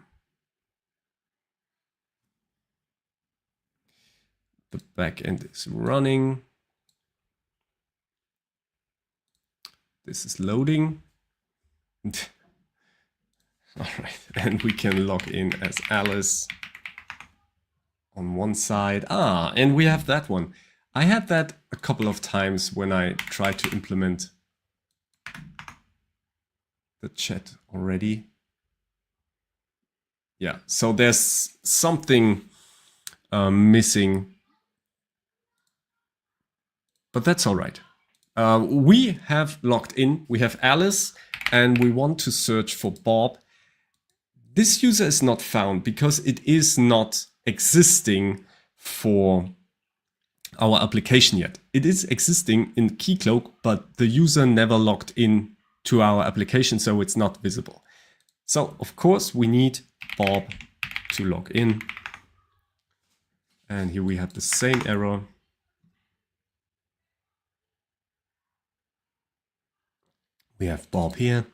The backend is running. This is loading. All right, and we can log in as Alice on one side. Ah, and we have that one. I had that a couple of times when I tried to implement the chat already. Yeah, so there's something missing, but that's all right. We have logged in, we have Alice, and we want to search for Bob. This user is not found because it is not existing for our application yet. It is existing in Keycloak, but the user never logged in to our application, so it's not visible. So of course we need Bob to log in. And here we have the same error. We have Bob here.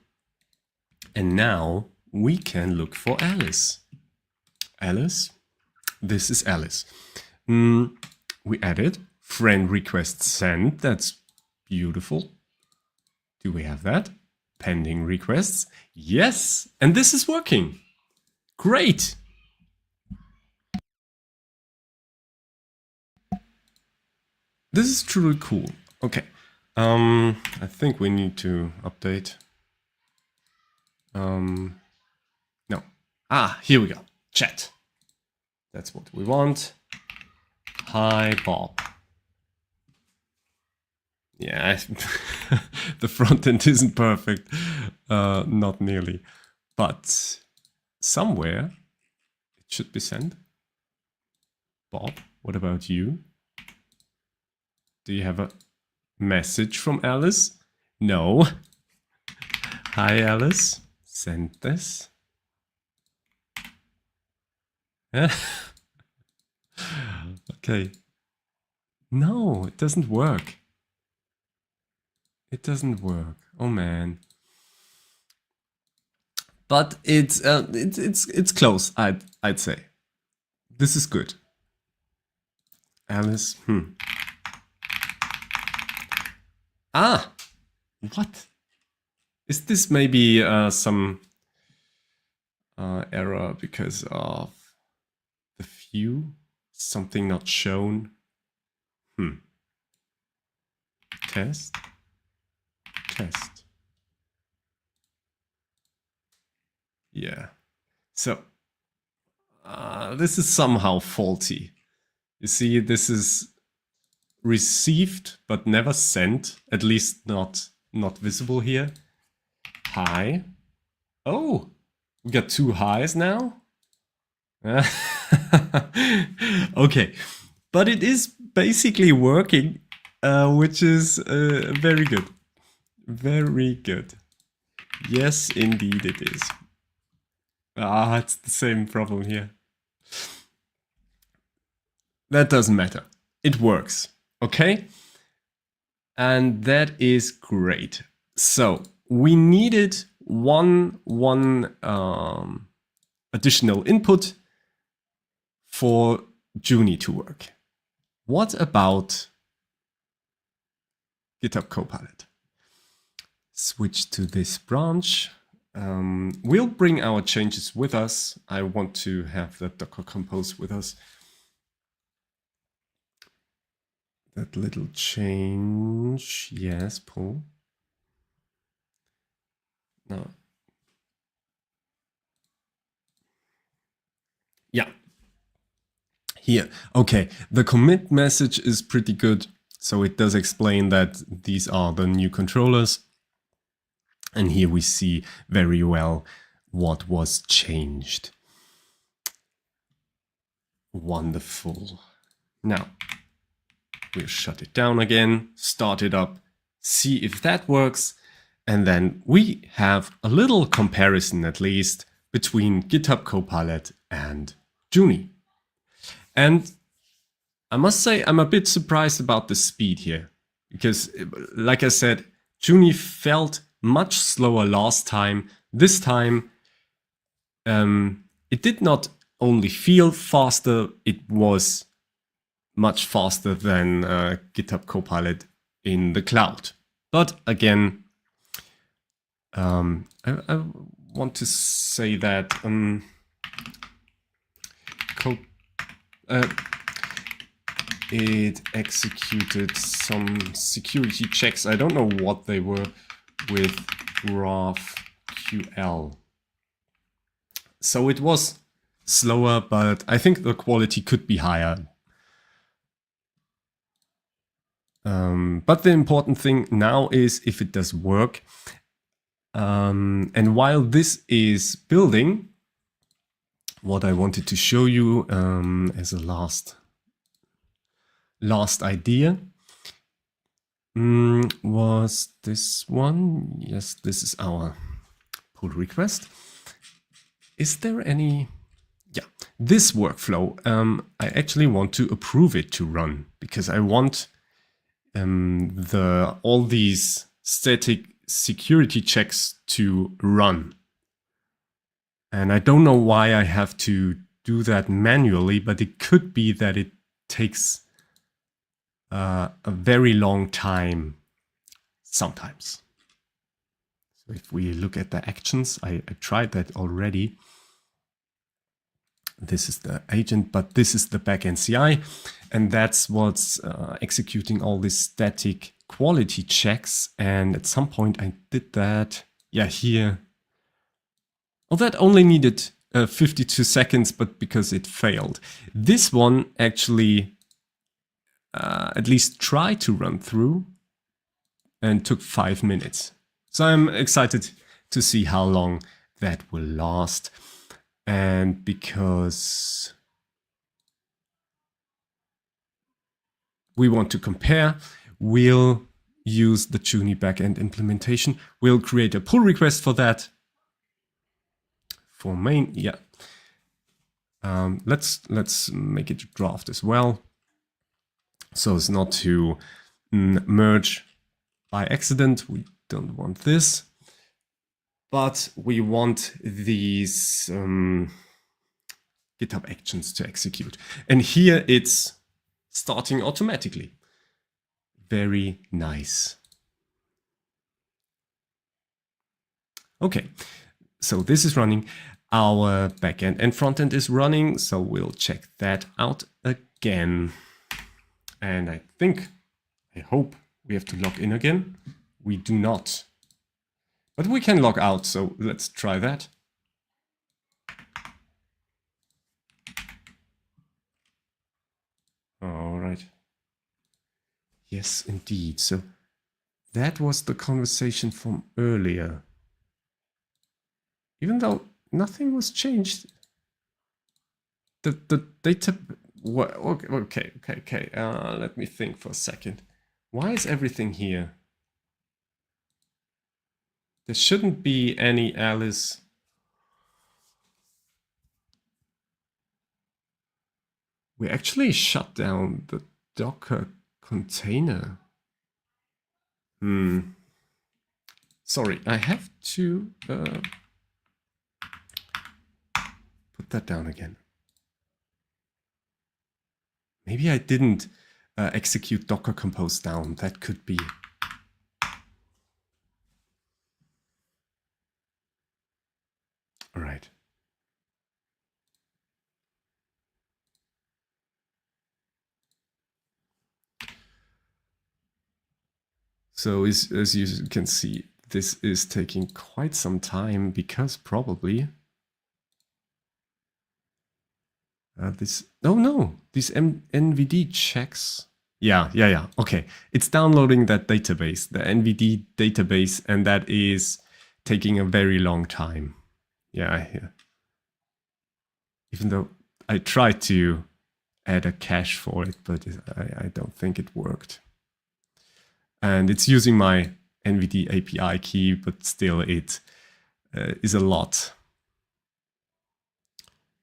And now we can look for Alice. Alice, this is Alice. We added friend request sent. That's beautiful. Do we have that? Pending requests. Yes, and this is working. Great. This is truly cool. Okay. I think we need to update. No. Ah, here we go. Chat. That's what we want. Hi, Bob. Yeah, the front end isn't perfect. Not nearly. But somewhere it should be sent. Bob, what about you? Do you have a message from Alice? No. Hi, Alice. Send this. Okay. No, it doesn't work. It doesn't work. Oh man. But it's close. I'd say. This is good. Alice. Ah, what? Is this maybe some error because of the view? Something not shown? Test. Test. Yeah. So this is somehow faulty. You see, this is received but never sent, at least not visible here. Hi. Oh, we got two highs now. Okay, but it is basically working, which is very good. Very good. Yes, indeed it is. Ah, it's the same problem here. That doesn't matter. It works. Okay? And that is great. So we needed one additional input for Junie to work. What about GitHub Copilot? Switch to this branch. We'll bring our changes with us. I want to have that Docker Compose with us. That little change. Yes, Paul. No. Yeah. Here. Okay. The commit message is pretty good. So it does explain that these are the new controllers. And here we see very well what was changed. Wonderful. Now, we'll shut it down again, start it up, see if that works. And then we have a little comparison, at least, between GitHub Copilot and Junie. And I must say, I'm a bit surprised about the speed here. Because, like I said, Junie felt much slower last time. This time, it did not only feel faster, it was much faster than GitHub Copilot in the cloud. But again, I want to say that it executed some security checks. I don't know what they were with GraphQL. So it was slower, but I think the quality could be higher. But the important thing now is if it does work. And while this is building, what I wanted to show you as a last idea was this one. Yes, this is our pull request. Is there any... Yeah, this workflow, I actually want to approve it to run because I want all these static security checks to run. And I don't know why I have to do that manually, but it could be that it takes a very long time sometimes. So if we look at the actions, I tried that already. This is the agent, but this is the backend CI, and that's what's executing all these static quality checks. And at some point I did that. Yeah, here. Well, that only needed 52 seconds, but because it failed. This one actually at least tried to run through and took 5 minutes. So I'm excited to see how long that will last. And because we want to compare, we'll use the Junie backend implementation. We'll create a pull request for that. For main, yeah. Let's make it a draft as well, so as not to merge by accident. We don't want this. But we want these GitHub actions to execute. And here it's starting automatically. Very nice. Okay, so this is running. Our backend and frontend is running, so we'll check that out again. And I hope we have to log in again. We do not. But we can log out, so let's try that. All right. Yes, indeed. So that was the conversation from earlier. Even though nothing was changed. The data... Okay. Let me think for a second. Why is everything here? There shouldn't be any Alice. We actually shut down the Docker container. Sorry, I have to put that down again. Maybe I didn't execute Docker Compose down. That could be. All right. So as you can see, this is taking quite some time because probably these NVD checks. Yeah. Okay, it's downloading that database, the NVD database, and that is taking a very long time. Yeah. Even though I tried to add a cache for it, but I don't think it worked. And it's using my NVD API key, but still it is a lot.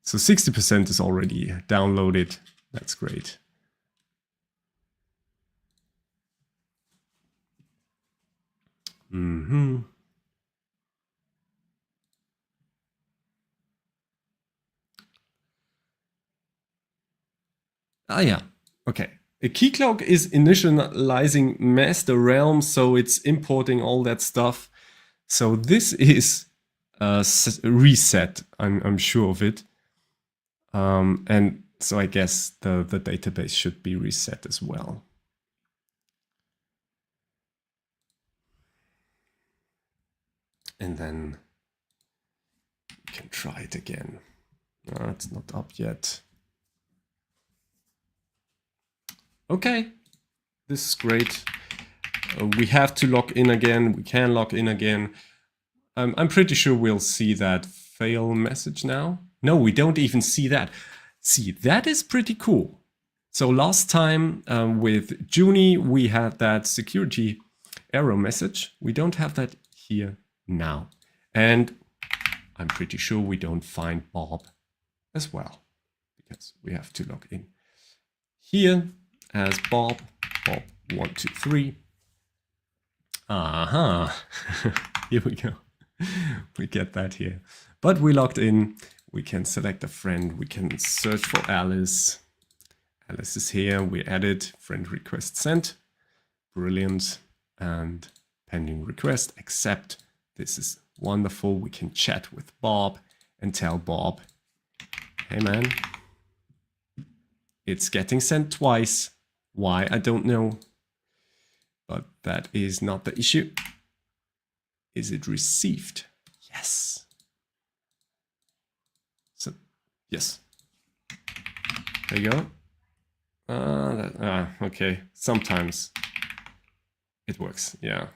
So 60% is already downloaded. That's great. Yeah, okay. A Keycloak is initializing master realm, so it's importing all that stuff. So this is reset, I'm sure of it. And so I guess the database should be reset as well. And then we can try it again. No, it's not up yet. Okay, this is great. We have to log in again. We can log in again. I'm pretty sure we'll see that fail message now. No, we don't even see that. See, that is pretty cool. So last time with Junie, we had that security error message. We don't have that here now. And I'm pretty sure we don't find Bob as well, because we have to log in here as Bob 123. Aha, here we go. We get that here. But we logged in. We can select a friend. We can search for Alice. Alice is here. We added friend request sent. Brilliant. And pending request accept. This is wonderful. We can chat with Bob and tell Bob, hey man, it's getting sent twice. Why? I don't know. But that is not the issue. Is it received? Yes. So, yes. There you go. Okay. Sometimes it works. Yeah.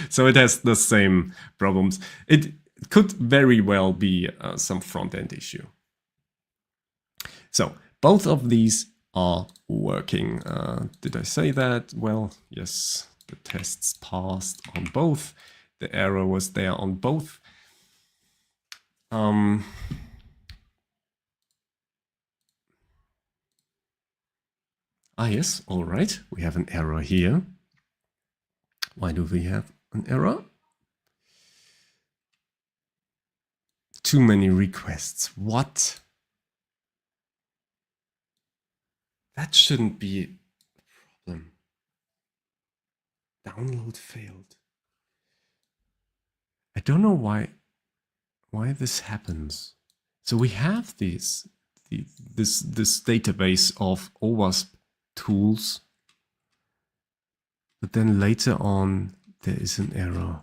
So it has the same problems. It could very well be some front-end issue. So both of these are working. Did I say that? Well, yes, the tests passed on both. The error was there on both. Yes, all right. We have an error here. Why do we have an error? Too many requests. What? That shouldn't be a problem. Download failed. I don't know why this happens. So we have this database of OWASP tools, but then later on there is an error.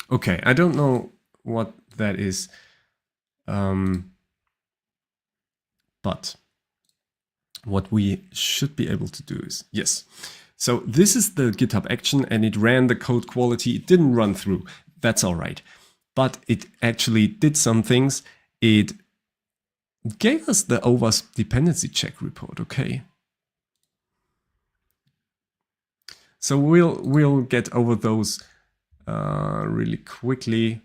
Okay, I don't know what that is, but what we should be able to do is, yes. So this is the GitHub action and it ran the code quality. It didn't run through. That's all right. But it actually did some things. It gave us the OWASP dependency check report, okay? So we'll get over those really quickly.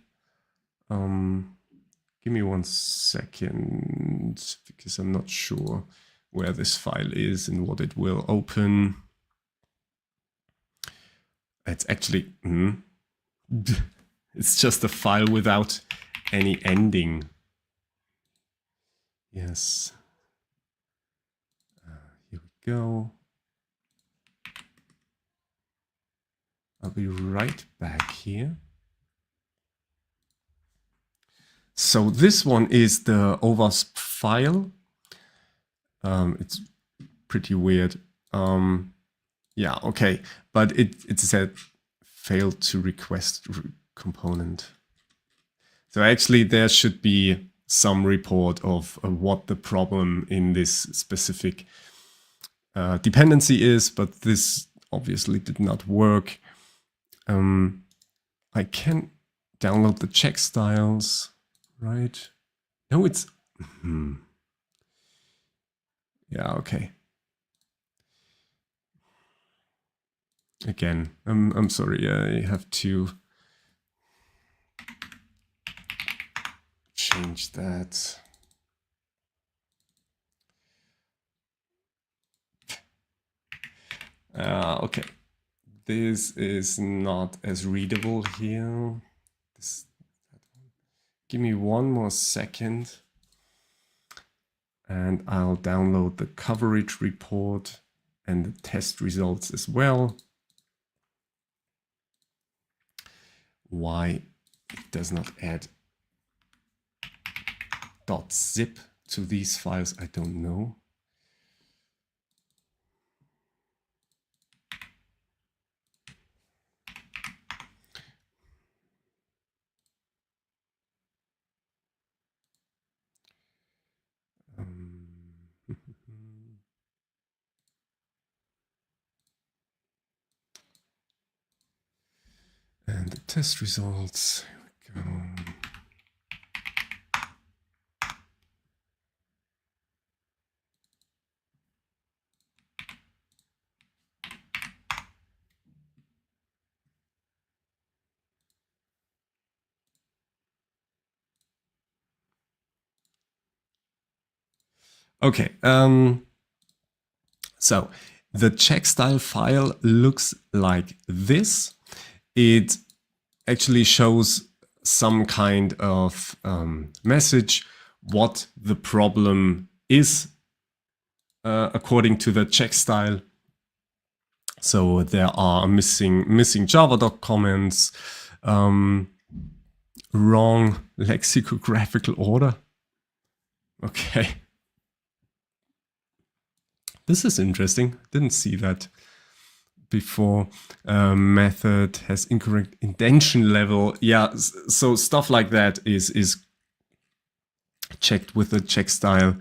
Give me 1 second, because I'm not sure where this file is and what it will open. It's actually, it's just a file without any ending. Yes. Here we go. I'll be right back here. So this one is the OWASP file. It's pretty weird. Yeah, okay, but it said failed to request component. So actually there should be some report of what the problem in this specific dependency is, but this obviously did not work. I can download the check styles, right? No, it's... Yeah, okay. Again, I'm sorry, I have to change that. Okay, this is not as readable here. Give me 1 more second. And I'll download the coverage report and the test results as well. Why it does not add .zip to these files, I don't know. And the test results, here we go. Okay, so the check style file looks like this. It actually shows some kind of message, what the problem is according to the check style. So there are missing Java comments, wrong lexicographical order. Okay. This is interesting. Didn't see that before. Method has incorrect indentation level. Yeah, so stuff like that is checked with the check style.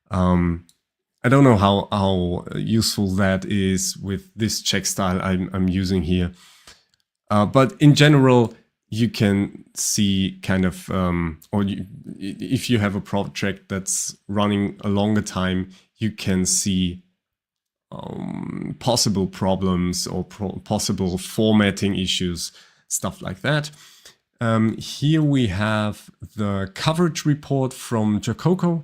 I don't know how useful that is with this check style I'm using here. But in general, you can see kind of, if you have a project that's running a longer time, you can see possible problems or possible formatting issues, stuff like that. Here we have the coverage report from Jacoco,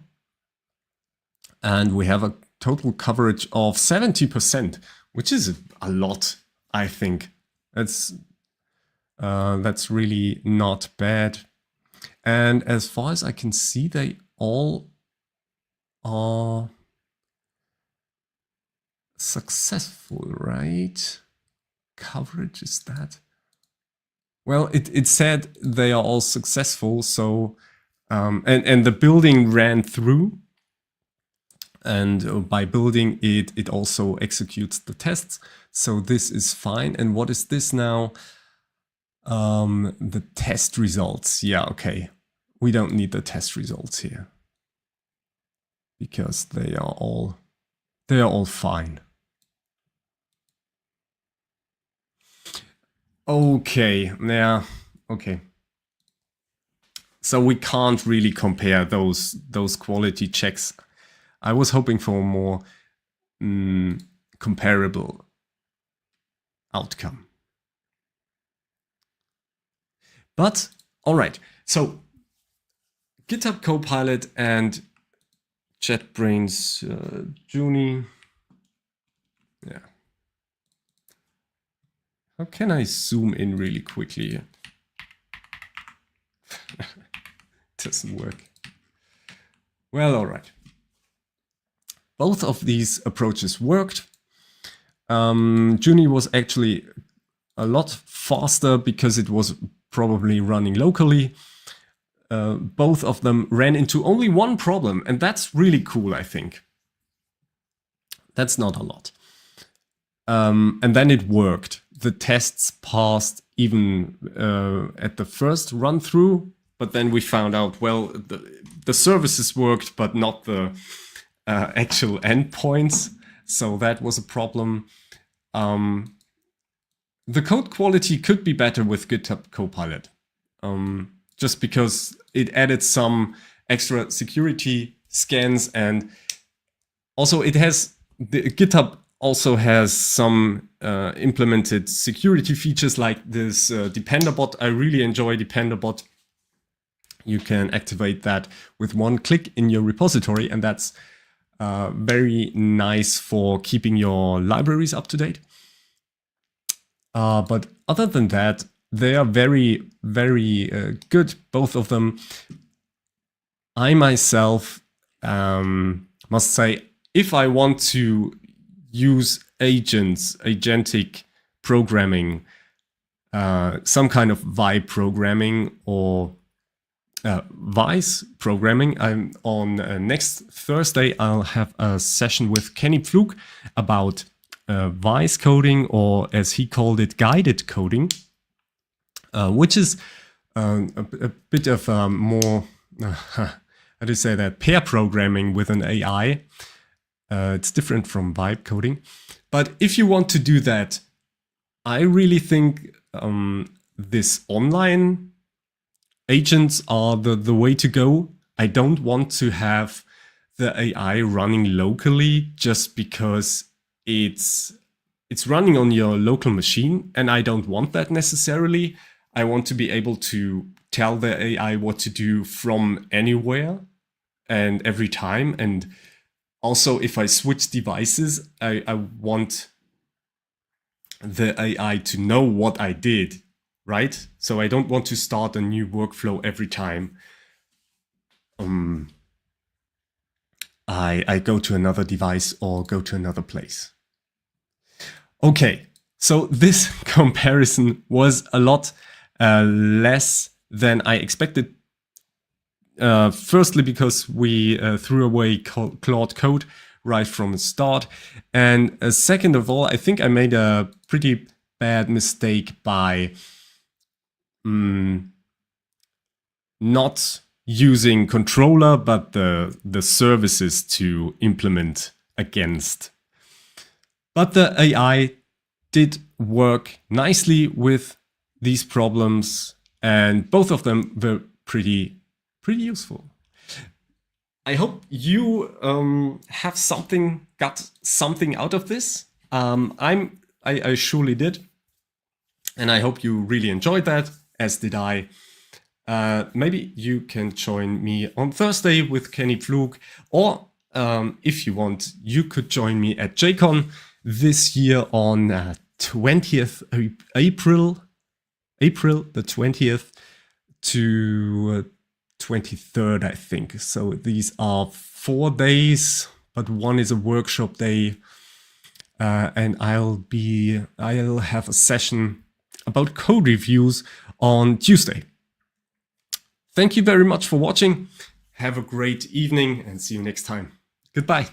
and we have a total coverage of 70%, which is a lot, I think. That's really not bad. And as far as I can see, they all are successful, right? Coverage is that? Well, it said they are all successful. So, and the building ran through. And by building it, it also executes the tests. So this is fine. And what is this now? The test results. Yeah, okay. We don't need the test results here because they are all fine. Okay, yeah, okay. So we can't really compare those quality checks. I was hoping for a more comparable outcome. But all right, so GitHub Copilot and JetBrains Junie. Yeah. How can I zoom in really quickly here? Doesn't work. Well, all right. Both of these approaches worked. Junie was actually a lot faster because it was probably running locally. Both of them ran into only one problem, and that's really cool, I think. That's not a lot. And then it worked. The tests passed even at the first run through, but then we found out, well, the services worked, but not the actual endpoints. So that was a problem. The code quality could be better with GitHub Copilot, just because it added some extra security scans, and also it has GitHub also has some implemented security features like this DependerBot. I really enjoy DependerBot. You can activate that with one click in your repository, and that's very nice for keeping your libraries up to date. But other than that, they are very, very good, both of them. I myself must say, if I want to use agentic programming, some kind of vibe programming or Vice programming, I'm on next Thursday, I'll have a session with Keycloak about Vice coding, or as he called it, guided coding, which is a bit of more, how do you say that, pair programming with an AI. It's different from vibe coding. But if you want to do that, I really think this online agents are the way to go. I don't want to have the AI running locally just because it's running on your local machine, and I don't want that necessarily. I want to be able to tell the AI what to do from anywhere and every time. And also, if I switch devices, I want the AI to know what I did, right? So I don't want to start a new workflow every time I go to another device or go to another place. Okay, so this comparison was a lot less than I expected. Firstly, because we threw away Claude code right from the start. And second of all, I think I made a pretty bad mistake by not using controller, but the services to implement against. But the AI did work nicely with these problems, and both of them were pretty useful. I hope you have got something out of this. I surely did, and I hope you really enjoyed that, as did I. Maybe you can join me on Thursday with Keycloak, or if you want, you could join me at JCon this year on 20th April the 20th to 23rd, I think. So these are 4 days, but one is a workshop day, and I'll have a session about code reviews on Tuesday. Thank you very much for watching. Have a great evening and see you next time. Goodbye.